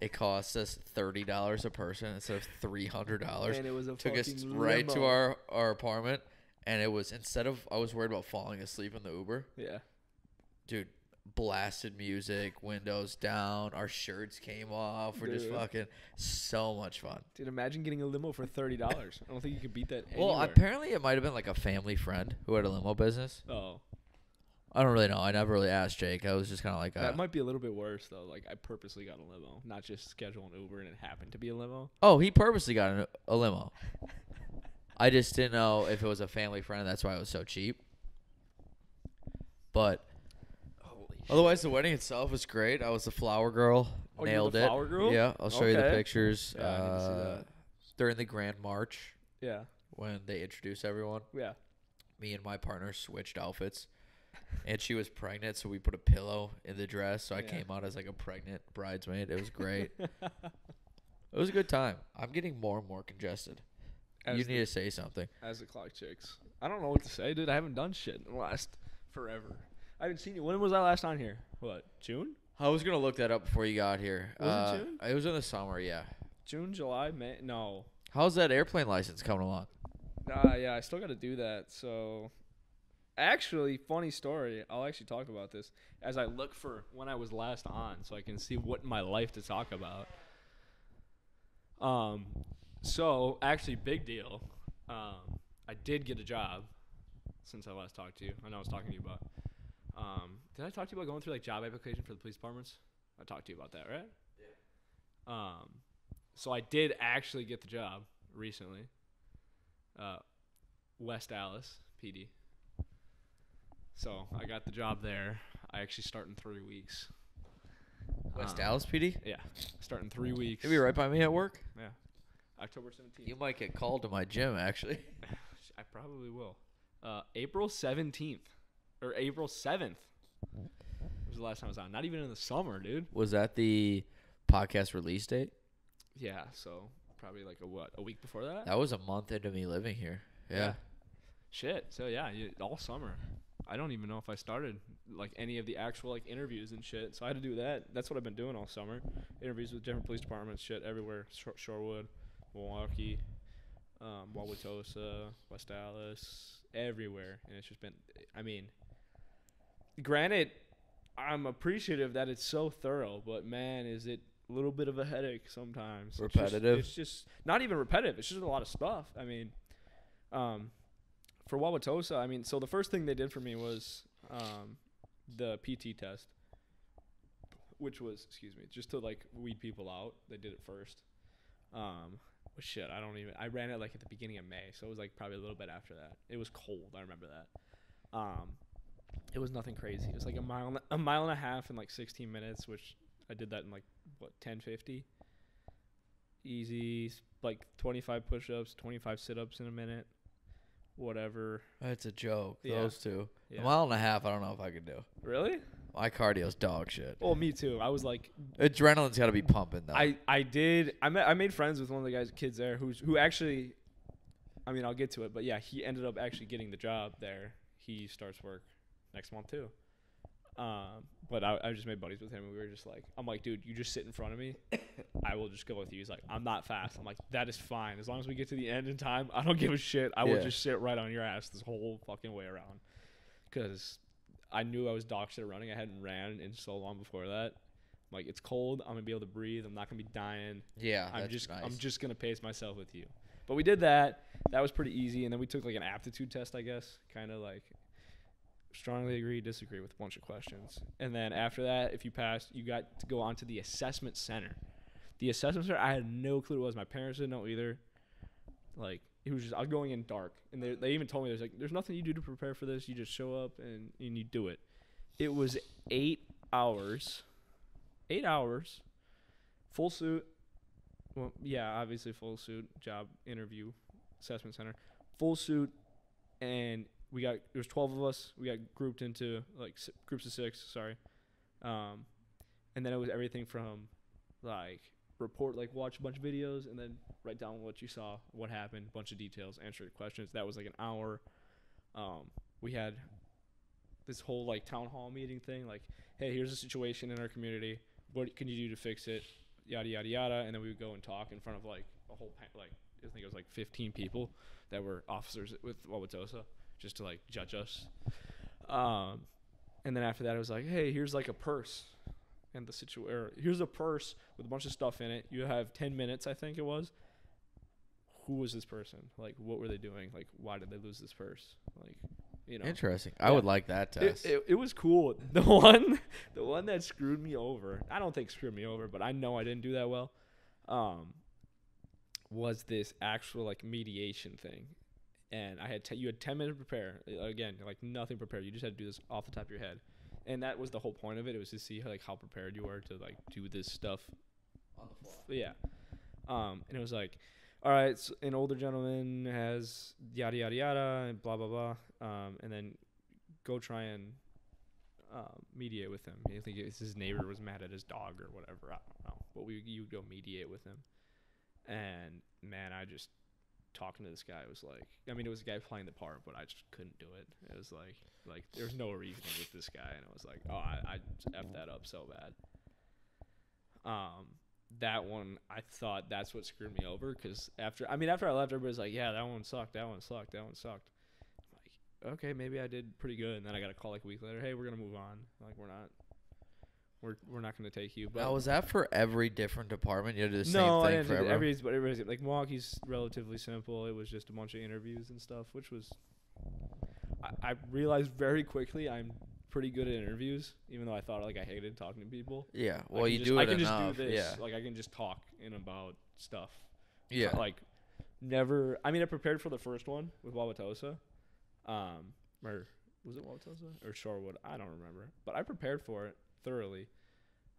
It cost us $30 a person instead of $300. And it was a Took us fucking right limo. to our apartment, and it was, instead of, I was worried about falling asleep in the Uber. Yeah. Dude, blasted music, windows down, our shirts came off. We're just fucking so much fun. Dude, imagine getting a limo for $30. I don't think you could beat that anywhere. Well, apparently it might have been like a family friend who had a limo business. Oh. I don't really know. I never really asked Jake. I was just kind of like... that might be a little bit worse, though. Like, I purposely got a limo, not just schedule an Uber and it happened to be a limo. Oh, he purposely got a limo. I just didn't know if it was a family friend, and that's why it was so cheap. But otherwise, the wedding itself was great. I was the flower girl. Oh, Nailed you were the flower girl? Yeah, I'll show you the pictures. Yeah, I need to see that. During the Grand March. Yeah. When they introduced everyone. Yeah. Me and my partner switched outfits. And she was pregnant, so we put a pillow in the dress. So I came out as like a pregnant bridesmaid. It was great. It was a good time. I'm getting more and more congested. You need to say something. As the clock ticks. I don't know what to say, dude. I haven't done shit in the last forever. I haven't seen you. When was I last on here? What, June? I was going to look that up before you got here. Was it June? It was in the summer, yeah. June, July, May? No. How's that airplane license coming along? Yeah, I still got to do that. So, actually, funny story. I'll actually talk about this as I look for when I was last on so I can see what in my life to talk about. So, actually, big deal. I did get a job since I last talked to you. I know I was talking to you about. Did I talk to you about going through like job application for the police departments? I talked to you about that, right? Yeah. So I did actually get the job recently. West Dallas PD. So I got the job there. I actually start in 3 weeks. West Dallas PD? Yeah, start in 3 weeks. You'll be right by me at work? Yeah. October 17th. You might get called to my gym, actually. I probably will. April 17th. Or April 7th. Was the last time I was on. Not even in the summer, dude. Was that the podcast release date? Yeah, so probably like a week before that? That was a month into me living here. Yeah. Shit. So, yeah, all summer. I don't even know if I started like any of the actual like interviews and shit. So I had to do that. That's what I've been doing all summer. Interviews with different police departments, shit everywhere. Shorewood, Milwaukee, Wauwatosa, West Dallas, everywhere. And it's just been, I mean, granted, I'm appreciative that it's so thorough, but man, is it a little bit of a headache sometimes. Repetitive? It's just not even repetitive. It's just a lot of stuff. I mean, for Wauwatosa, I mean, so the first thing they did for me was the PT test, which was, just to like weed people out. They did it first. But shit, I ran it like at the beginning of May, so it was like probably a little bit after that. It was cold, I remember that. It was nothing crazy. It was like a mile and a half in like 16 minutes, which I did that in like 10:50. easy, like 25 push-ups, 25 sit-ups in a minute, whatever. That's a joke. Yeah. Those two. Yeah. A mile and a half, I don't know if I could do. Really? My cardio's dog shit. Well, me too. I was like, Adrenaline's got to be pumping, though. I made friends with one of the kids there who actually, I mean, I'll get to it, but yeah, he ended up actually getting the job there. He starts work next month too. But I just made buddies with him, and we were just like, I'm like, dude, you just sit in front of me. I will just go with you. He's like, I'm not fast. I'm like, that is fine. As long as we get to the end in time, I don't give a shit. I will just sit right on your ass this whole fucking way around. Because I knew I was dog shit at running. I hadn't ran in so long before that. I'm like, it's cold. I'm going to be able to breathe. I'm not going to be dying. Yeah, I'm nice. just going to pace myself with you. But we did that. That was pretty easy. And then we took like an aptitude test, I guess. Kind of like strongly agree, disagree with a bunch of questions. And then after that, if you passed, you got to go on to the assessment center. The assessment center, I had no clue what it was. My parents didn't know either. Like, it was just, I was going in dark. And they even told me, there's nothing you do to prepare for this. You just show up and you do it. It was 8 hours. 8 hours. Full suit. Well, yeah, obviously full suit. Job interview. Assessment center. Full suit. And there was 12 of us. We got grouped into like groups of 6. Sorry. And then it was everything from like watch a bunch of videos and then write down what you saw, what happened, bunch of details, answer your questions. That was like an hour. We had this whole like town hall meeting thing. Like, hey, here's a situation in our community. What can you do to fix it? Yada yada yada. And then we would go and talk in front of like a whole I think it was like 15 people that were officers with Wauwatosa, just to like judge us. And then after that, it was like, hey, here's like a purse, and here's a purse with a bunch of stuff in it. You have 10 minutes, I think it was. Who was this person? Like, what were they doing? Like, why did they lose this purse? Like, you know. Interesting. I would like that test. It was cool. The one that screwed me over. I don't think screwed me over, but I know I didn't do that well. Was this actual like mediation thing. And you had 10 minutes to prepare. Again, like nothing prepared. You just had to do this off the top of your head. And that was the whole point of it. It was to see how prepared you were to like do this stuff On the fly. Yeah. And it was like, all right, so an older gentleman has yada yada yada and blah blah blah. And then go try and mediate with him. I think his neighbor was mad at his dog or whatever. I don't know. But you would go mediate with him. And man, I just talking to this guy was like, I mean, it was a guy playing the part, but I just couldn't do it. It was like there's no reasoning with this guy, and it was like, oh, I effed that up so bad. That one, I thought that's what screwed me over, because after I left, everybody's like, yeah, that one sucked. I'm like, okay, maybe I did pretty good, and then I got a call like a week later, hey, we're gonna move on. Like, we're not going to take you. But now, was that for every different department? You had to do the no, same thing for everyone? everybody's like Milwaukee's relatively simple. It was just a bunch of interviews and stuff, which was I realized very quickly I'm pretty good at interviews, even though I thought like I hated talking to people. Yeah, well, you just, do it I can enough. just do this. Yeah, Like I can just talk in about stuff. yeah. Like never. I mean, I prepared for the first one with Wauwatosa, or was it Wauwatosa or Shorewood? I don't remember, but I prepared for it thoroughly.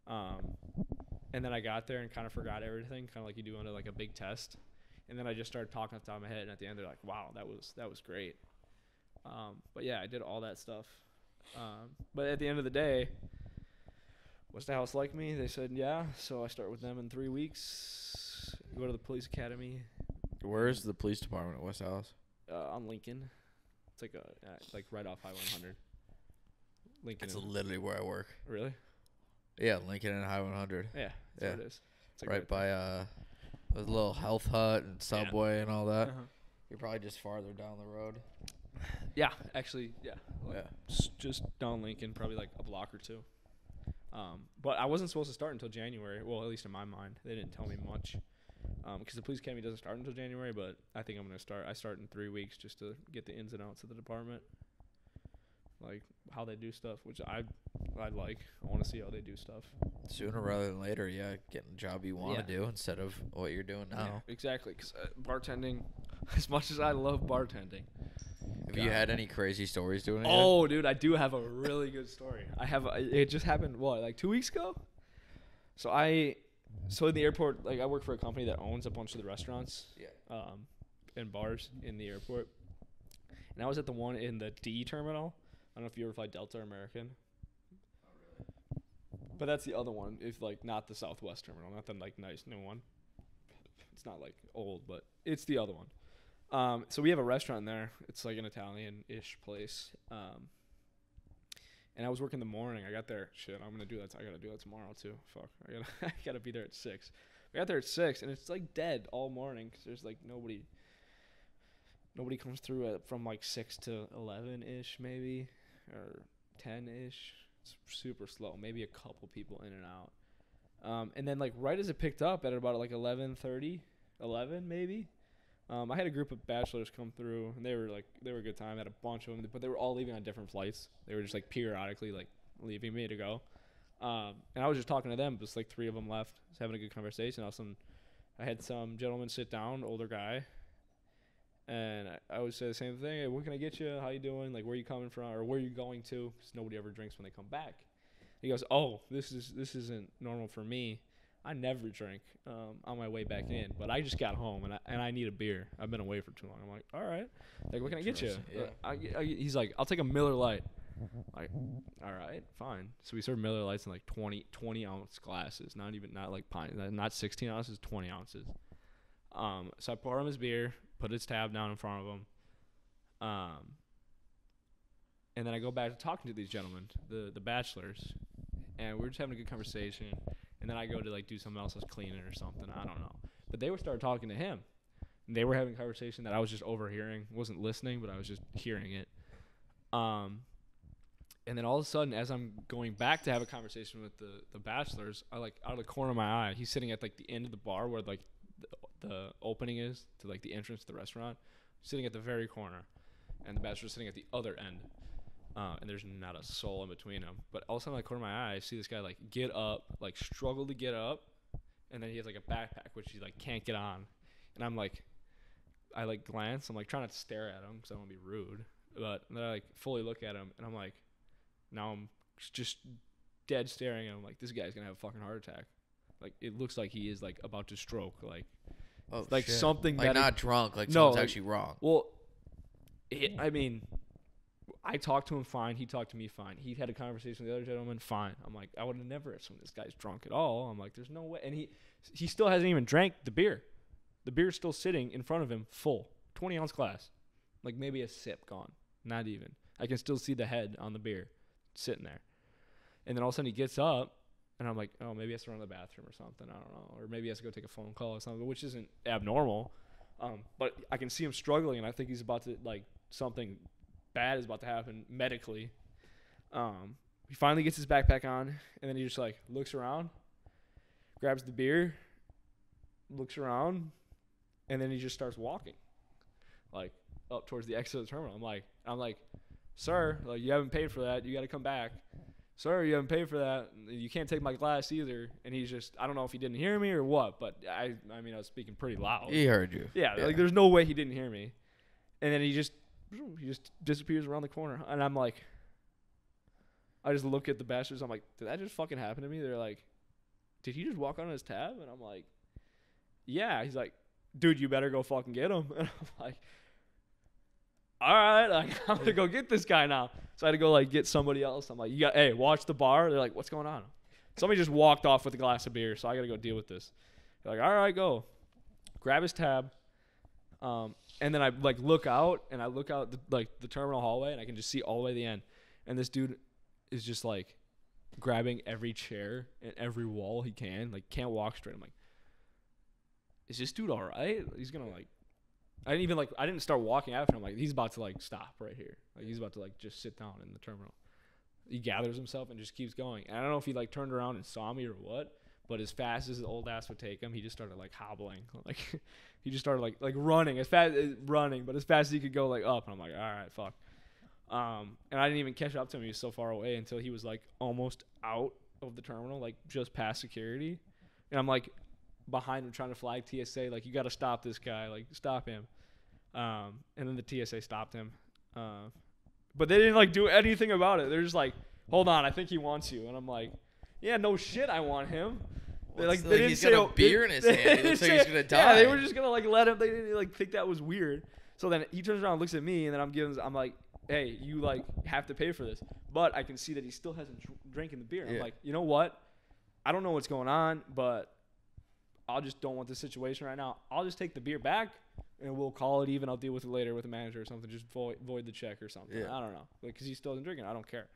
And then I got there and kind of forgot everything, kind of like you do under like a big test. And then I just started talking off the top of my head, and at the end they're like, "Wow, that was great." But yeah, I did all that stuff. But at the end of the day, was the house like me? They said yeah. So I start with them in 3 weeks. Go to the police academy. Where's the police department at West Dallas? On Lincoln. It's like right off I-100. Lincoln. That's literally where I work. Really? Yeah, Lincoln and I-100. Yeah, that's what it is. It's like right by the little health hut and Subway and all that. Uh-huh. You're probably just farther down the road. Yeah, actually, yeah. Yeah. Just down Lincoln, probably like a block or two. But I wasn't supposed to start until January. Well, at least in my mind. They didn't tell me much. Because the police academy doesn't start until January, but I think I'm going to start. I start in 3 weeks just to get the ins and outs of the department. Like how they do stuff, which I like. I want to see how they do stuff. Sooner rather than later, yeah, getting a job you want to do instead of what you're doing now. Yeah, exactly, because bartending, as much as I love bartending. Have you had any crazy stories doing it? Oh, dude, I do have a really good story. It just happened, like 2 weeks ago? So I So in the airport, like I work for a company that owns a bunch of the restaurants, Yeah. and bars in the airport. And I was at the one in the D terminal. I don't know if you ever fly Delta or American. But that's the other one. If like not the Southwest terminal, not the like nice new one. It's not like old, but it's the other one. So we have a restaurant there. It's like an Italian-ish place. And I was working in the morning. I got there. Shit, I'm gonna do that. I gotta do that tomorrow too. Fuck. I gotta be there at 6. I got there at 6, and it's like dead all morning because there's like nobody comes through from like 6 to 11-ish maybe, or 10-ish. It's super slow. Maybe a couple people in and out. And then like right as it picked up at about like 11:30, 11 maybe. I had a group of bachelors come through, and they were a good time. I had a bunch of them, but they were all leaving on different flights. They were just like periodically like leaving me to go. And I was just talking to them. Just like 3 of them left. I was having a good conversation. I had some gentleman sit down, older guy, and I would say the same thing. Hey, what can I get you? How you doing? Like, where you coming from, or where you going to? Because nobody ever drinks when they come back. He goes, oh, this isn't normal for me. I never drink on my way back in, but I just got home and I need a beer. I've been away for too long. I'm like, all right, like what can I get you? Yeah. He's like, I'll take a Miller Lite. Like, all right, fine. So we serve Miller Lights in like 20 ounce glasses, not like pints, not 16 ounces, 20 ounces. So I pour him his beer, put his tab down in front of him, and then I go back to talking to these gentlemen, the bachelors, and we're just having a good conversation. And then I go to like do something else, I was cleaning or something, I don't know. But they started talking to him. And they were having a conversation that I was just overhearing. Wasn't listening, but I was just hearing it. And then all of a sudden, as I'm going back to have a conversation with the bachelors, I like out of the corner of my eye, he's sitting at like the end of the bar where like the opening is to like the entrance to the restaurant, sitting at the very corner, and the bachelor's sitting at the other end. And there's not a soul in between them. But all of a sudden, like, corner of my eye, I see this guy, like, get up, like, struggle to get up. And then he has, like, a backpack, which he, like, can't get on. And I'm, like, I, like, glance. I'm, like, trying not to stare at him because I don't want to be rude. But then I, like, fully look at him. And I'm, like, now I'm just dead staring at him. Like, this guy's going to have a fucking heart attack. Like, it looks like he is, like, about to stroke. Like, oh, like shit. something like that... not drunk. Like, no, something's like, actually wrong. Well, I mean... I talked to him fine. He talked to me fine. He had a conversation with the other gentleman fine. I'm like, I would have never assumed this guy's drunk at all. I'm like, there's no way. And he still hasn't even drank the beer. The beer's still sitting in front of him full. 20-ounce glass. Like maybe a sip gone. Not even. I can still see the head on the beer sitting there. And then all of a sudden he gets up, and I'm like, oh, maybe he has to run to the bathroom or something. I don't know. Or maybe he has to go take a phone call or something, which isn't abnormal. But I can see him struggling, and I think he's about to, like, something bad is about to happen medically. He finally gets his backpack on, and then he just like looks around, grabs the beer, looks around, and then he just starts walking like up towards the exit of the terminal. I'm like, sir, like, you haven't paid for that. You got to come back. Sir, you haven't paid for that. You can't take my glass either. And he's just, I don't know if he didn't hear me or what, but I mean, I was speaking pretty loud. He heard you. Yeah, like there's no way he didn't hear me. And then he just disappears around the corner. And I'm like, I just look at the bachelors. I'm like, did that just fucking happen to me? They're like, did he just walk on his tab? And I'm like, yeah. He's like, dude, you better go fucking get him. And I'm like, all right, like, I'm going to go get this guy now. So I had to go, like, get somebody else. I'm like, hey, watch the bar. They're like, what's going on? Somebody just walked off with a glass of beer, so I got to go deal with this. They're like, all right, go. Grab his tab. And then I like look out the terminal hallway, and I can just see all the way to the end. And this dude is just like grabbing every chair and every wall he can, like can't walk straight. I'm like, is this dude all right? He's gonna like, I didn't start walking after him. Like, he's about to like stop right here. Like, he's about to like just sit down in the terminal. He gathers himself and just keeps going. And I don't know if he like turned around and saw me or what, but as fast as his old ass would take him, he just started like hobbling. Like he just started like running but as fast as he could go like up. And I'm like, all right, fuck. And I didn't even catch up to him. He was so far away until he was like almost out of the terminal, like just past security. And I'm like behind him trying to flag TSA, like, you got to stop this guy, like stop him. And then the TSA stopped him. But they didn't like do anything about it. They're just like, hold on, I think he wants you. And I'm like, yeah, no shit, I want him. They, Like they didn't he's say got a beer in his hand. It looks like he's gonna die. Yeah, they were just gonna like let him. They didn't like think that was weird. So then he turns around, and looks at me, and then I'm like, hey, you like have to pay for this. But I can see that he still hasn't drinking the beer. I'm like, you know what? I don't know what's going on, but I just don't want this situation right now. I'll just take the beer back, and we'll call it even. I'll deal with it later with the manager or something. Just void the check or something. Yeah. I don't know, because he still isn't drinking. I don't care.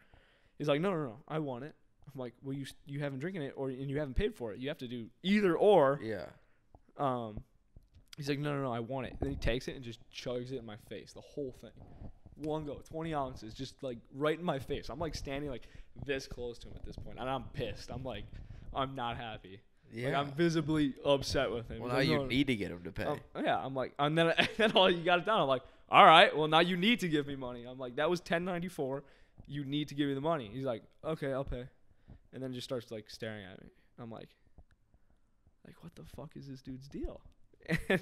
He's like, no, I want it. I'm like, well, you haven't drinking it, and you haven't paid for it. You have to do either or. Yeah. He's like, no, I want it. And then he takes it and just chugs it in my face, the whole thing. One go, 20 ounces, just like right in my face. I'm like standing like this close to him at this point, and I'm pissed. I'm like, I'm not happy. Yeah. Like, I'm visibly upset with him. Well, now you need to get him to pay. Yeah, I'm like, and then all you got it down. I'm like, all right, well now you need to give me money. I'm like, that was $10.94. You need to give me the money. He's like, okay, I'll pay. And then just starts like staring at me. I'm like, what the fuck is this dude's deal? And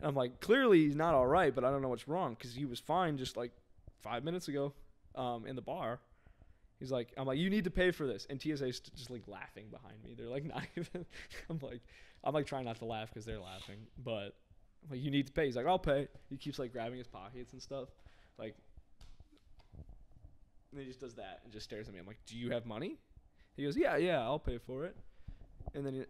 I'm like, clearly he's not all right, but I don't know what's wrong because he was fine just like 5 minutes ago in the bar. He's like, I'm like, you need to pay for this. And TSA's just like laughing behind me. They're like, not even. I'm like trying not to laugh because they're laughing, but I'm like, you need to pay. He's like, I'll pay. He keeps like grabbing his pockets and stuff, like, and he just does that and just stares at me. I'm like, do you have money? He goes, yeah, I'll pay for it. And then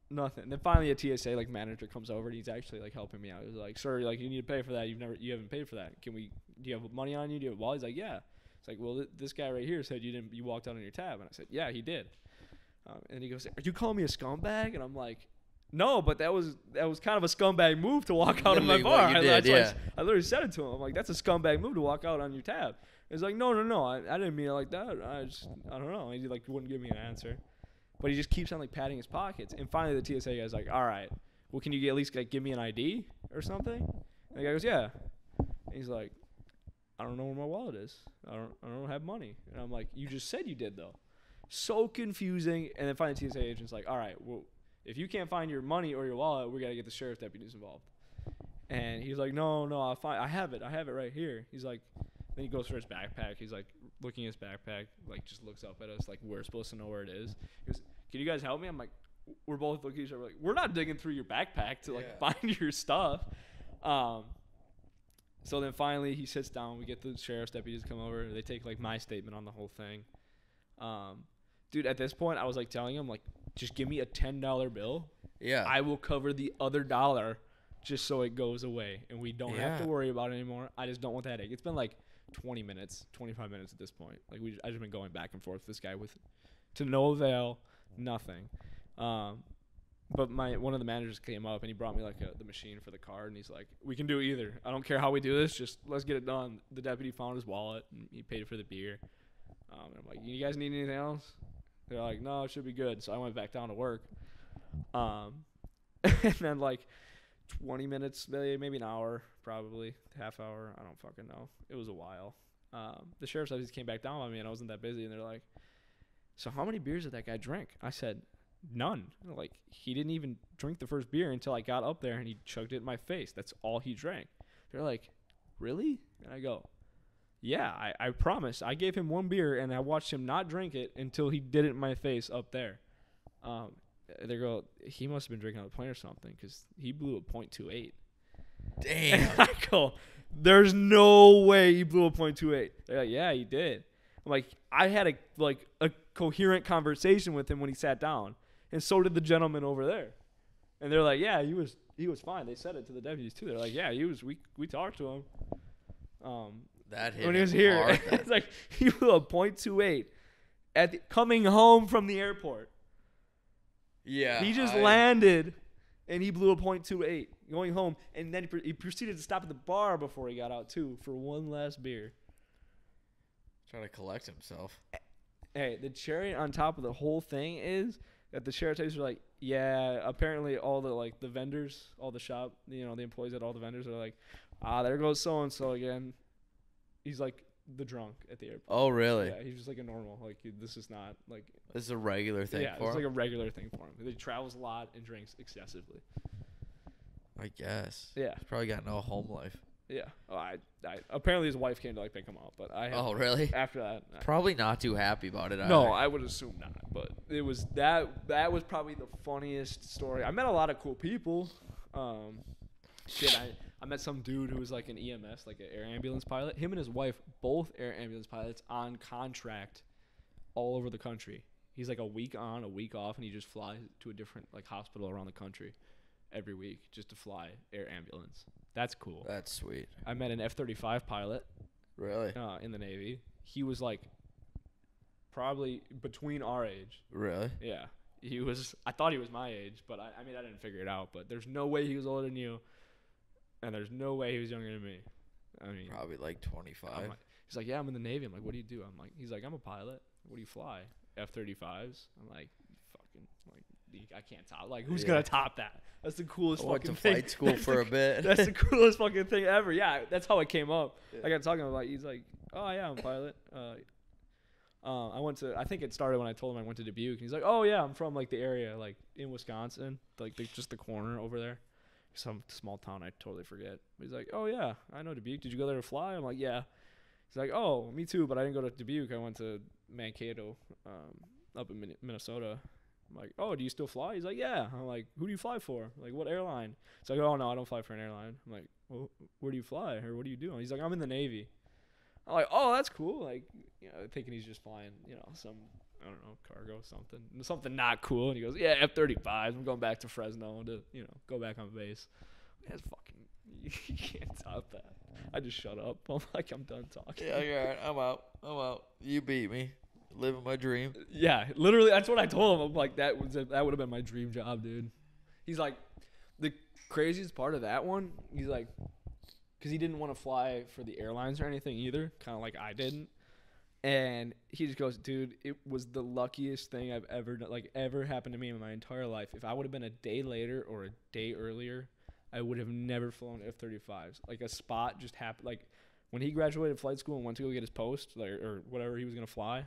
nothing. And then finally a TSA like manager comes over and he's actually like helping me out. He's like, sir, like you need to pay for that. You haven't paid for that. Do you have money on you? Do you have a wallet? He's like, yeah. It's like, well, this guy right here said you walked out on your tab. And I said, yeah, he did. And he goes, are you calling me a scumbag? And I'm like, no, but that was kind of a scumbag move to walk out of my bar. I literally said it to him. I'm like, that's a scumbag move to walk out on your tab. He's like, no, I didn't mean it like that. I don't know. He like wouldn't give me an answer, but he just keeps on like patting his pockets. And finally, the TSA guy's like, all right, well, can you at least like give me an ID or something? And the guy goes, yeah. And he's like, I don't know where my wallet is. I don't have money. And I'm like, you just said you did though. So confusing. And then finally, the TSA agent's like, all right, well, if you can't find your money or your wallet, we gotta get the sheriff deputies involved. And he's like, no, I have it right here. He's like. Then he goes for his backpack. He's like looking at his backpack, like just looks up at us, like we're supposed to know where it is. He goes, "Can you guys help me?" I'm like, we're both looking at each other like, we're not digging through your backpack to like find your stuff. So then finally he sits down. We get the sheriff's deputies to come over. They take like my statement on the whole thing. Dude, at this point I was like telling him like, just give me a $10 bill. Yeah. I will cover the other dollar just so it goes away and we don't have to worry about it anymore. I just don't want that headache. It's been like 20 minutes, 25 minutes at this point. Like I just been going back and forth with this guy to no avail, nothing. But one of the managers came up and he brought me like the machine for the card and he's like, we can do either. I don't care how we do this, just let's get it done. The deputy found his wallet and he paid for the beer. And I'm like, you guys need anything else? They're like, no, it should be good. So I went back down to work. And then like 20 minutes, maybe an hour, probably half hour. I don't fucking know. It was a while. The sheriff's office came back down on me and I wasn't that busy. And they're like, so how many beers did that guy drink? I said, none. Like, he didn't even drink the first beer until I got up there and he chugged it in my face. That's all he drank. They're like, really? And I go, yeah, I promise. I gave him one beer and I watched him not drink it until he did it in my face up there. They go, he must have been drinking on the plane or something because he blew a .28. Damn. And I go, there's no way he blew a .28. They're like, yeah, he did. I'm like, I had a coherent conversation with him when he sat down, and so did the gentleman over there. And they're like, yeah, he was fine. They said it to the deputies too. They're like, yeah, he was. We talked to him. That hit when he was here. Hard, it's like he blew a .28 coming home from the airport. Yeah, he just landed, and he blew a .28 going home, and then he proceeded to stop at the bar before he got out too for one last beer. Trying to collect himself. Hey, the cherry on top of the whole thing is that the sheriff's deputies are like, yeah, apparently all the vendors, all the shop, the employees at all the vendors are like, there goes so and so again. He's like the drunk at the airport. Oh, really? Yeah, he's just like a normal. Like, this is not like. This is a regular thing for him? Yeah, it's like a regular thing for him. He travels a lot and drinks excessively. I guess. Yeah. He's probably got no home life. Yeah. Oh, I apparently his wife came to like pick him up, but I. Oh, really? After that. Probably not too happy about it. No, either. I would assume not. But it was that was probably the funniest story. I met a lot of cool people. Shit, I met some dude who was like an EMS, like an air ambulance pilot. Him and his wife, both air ambulance pilots, on contract all over the country. He's like a week on, a week off, and he just flies to a different like hospital around the country every week just to fly air ambulance. That's cool. That's sweet. I met an F-35 pilot. Really? In the Navy. He was like probably between our age. Really? Yeah. He was. I thought he was my age, but I mean, I didn't figure it out. But there's no way he was older than you, and there's no way he was younger than me. I mean, probably like 25. He's like, yeah, I'm in the Navy. I'm like, what do you do? He's like, I'm a pilot. What do you fly? F-35s. I'm like, fucking, like, I can't top. Like, who's gonna top that? That's the coolest fucking thing. I went to flight school for a bit. That's the coolest fucking thing ever. Yeah, that's how it came up. Yeah. I got talking about. He's like, oh yeah, I'm a pilot. I think it started when I told him I went to Dubuque. And he's like, oh yeah, I'm from like the area, like in Wisconsin, like just the corner over there, some small town I totally forget. But he's like, oh yeah, I know Dubuque. Did you go there to fly? I'm like, yeah. He's like, oh, me too, but I didn't go to Dubuque. I went to Mankato, up in Minnesota. I'm like, oh, do you still fly? He's like, yeah. I'm like, who do you fly for? Like, what airline? He's like, oh no, I don't fly for an airline. I'm like, well, where do you fly, or what are you doing? He's like, I'm in the Navy. I'm like, oh, that's cool. Like, you know, thinking he's just flying, you know, some, I don't know, cargo, something not cool. And he goes, yeah, F-35s. I'm going back to Fresno to, you know, go back on base. That's fucking, you can't top that. I just shut up. I'm like, I'm done talking. Yeah, you're right. I'm out. You beat me. Living my dream. Yeah, literally, that's what I told him. I'm like, that would have been my dream job, dude. He's like, the craziest part of that one, he's like, because he didn't want to fly for the airlines or anything either, kind of like I didn't. And he just goes, dude, it was the luckiest thing I've ever done, like ever happened to me in my entire life. If I would have been a day later or a day earlier, I would have never flown F-35s. Like a spot just happened. Like when he graduated flight school and went to go get his post, like, or whatever he was gonna fly,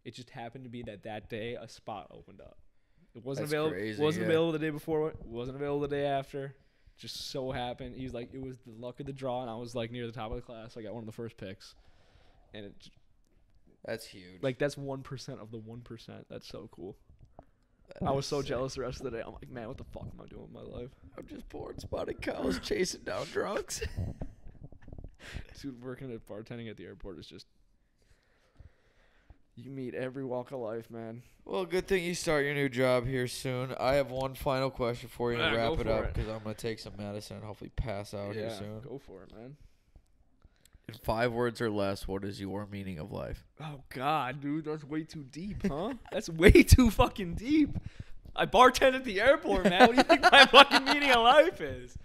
it just happened to be that day a spot opened up. It wasn't available. Crazy, wasn't available the day before. Wasn't available the day after. Just so happened. He's like, it was the luck of the draw, and I was like near the top of the class. I got one of the first picks, and that's huge. Like that's 1% of the 1%. That's so cool. I was so jealous the rest of the day. I'm like, man, what the fuck am I doing with my life? I'm just bored spotting cows chasing down drunks. Dude, working at bartending at the airport is just, you meet every walk of life, man. Well, good thing you start your new job here soon. I have one final question for you to wrap it up because I'm going to take some medicine and hopefully pass out here soon. Go for it, man. In 5 words or less, what is your meaning of life? Oh, God, dude. That's way too deep, huh? That's way too fucking deep. I bartend at the airport, man. What do you think my fucking meaning of life is?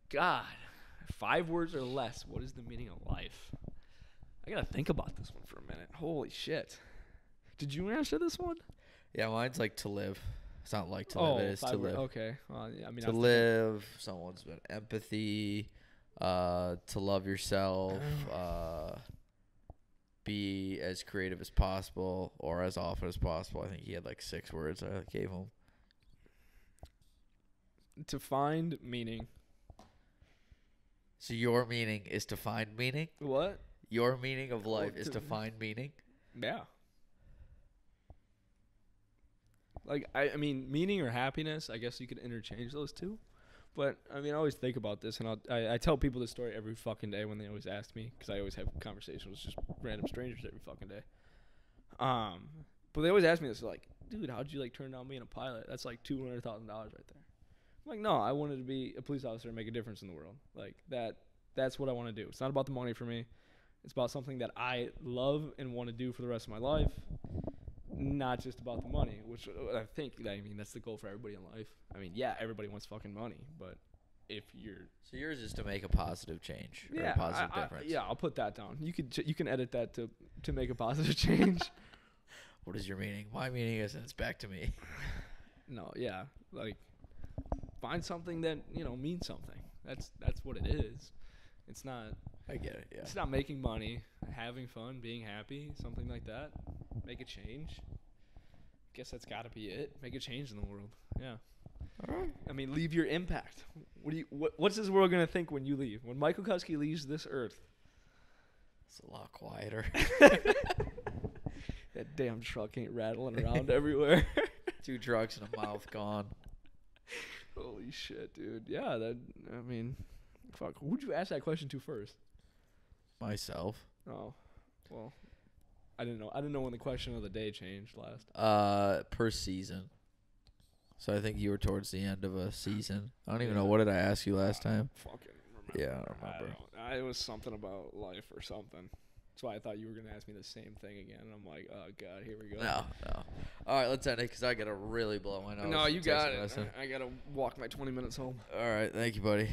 God. 5 words or less, what is the meaning of life? I got to think about this one for a minute. Holy shit. Did you answer this one? Yeah, mine's like to live. It's not like to live. It is to live. Okay. Well, yeah, I mean, to live. Someone's been empathy. To love yourself. Be as creative as possible or as often as possible. I think he had like 6 words I gave him. To find meaning. So your meaning is to find meaning? What? Your meaning of life is to find meaning? Yeah. Like, I mean, meaning or happiness, I guess you could interchange those two. But, I mean, I always think about this, and I tell people this story every fucking day when they always ask me, because I always have conversations with just random strangers every fucking day. But they always ask me this, like, dude, how'd you, like, turn down being a pilot? That's, like, $200,000 right there. I'm like, no, I wanted to be a police officer and make a difference in the world. Like, that's what I want to do. It's not about the money for me. It's about something that I love and want to do for the rest of my life, not just about the money, which I think, I mean, that's the goal for everybody in life. I mean, yeah, everybody wants fucking money, but if you're... So yours is to make a positive change or a positive difference. Yeah, I'll put that down. You can edit that to make a positive change. What is your meaning? My meaning is, and it's back to me. No, yeah, like, find something that, you know, means something. That's what it is. It's not... I get it, yeah. It's not making money, having fun, being happy, something like that. Make a change. Guess that's got to be it. Make a change in the world. Yeah. All right. I mean, leave your impact. What's this world gonna think when you leave? When Michael Kuski leaves this earth? It's a lot quieter. That damn truck ain't rattling around everywhere. 2 trucks and a mouth gone. Holy shit, dude. Yeah, fuck. Who'd you ask that question to first? Myself. Oh, well, I didn't know. I didn't know when the question of the day changed last. Per season. So I think you were towards the end of a season. I don't even know. What did I ask you last time? Fucking remember. Yeah, I don't remember. It was something about life or something. That's why I thought you were going to ask me the same thing again. And I'm like, oh, God, here we go. No. All right, let's end it because I got to really blow my nose. No, you got it. I got to walk my 20 minutes home. All right, thank you, buddy.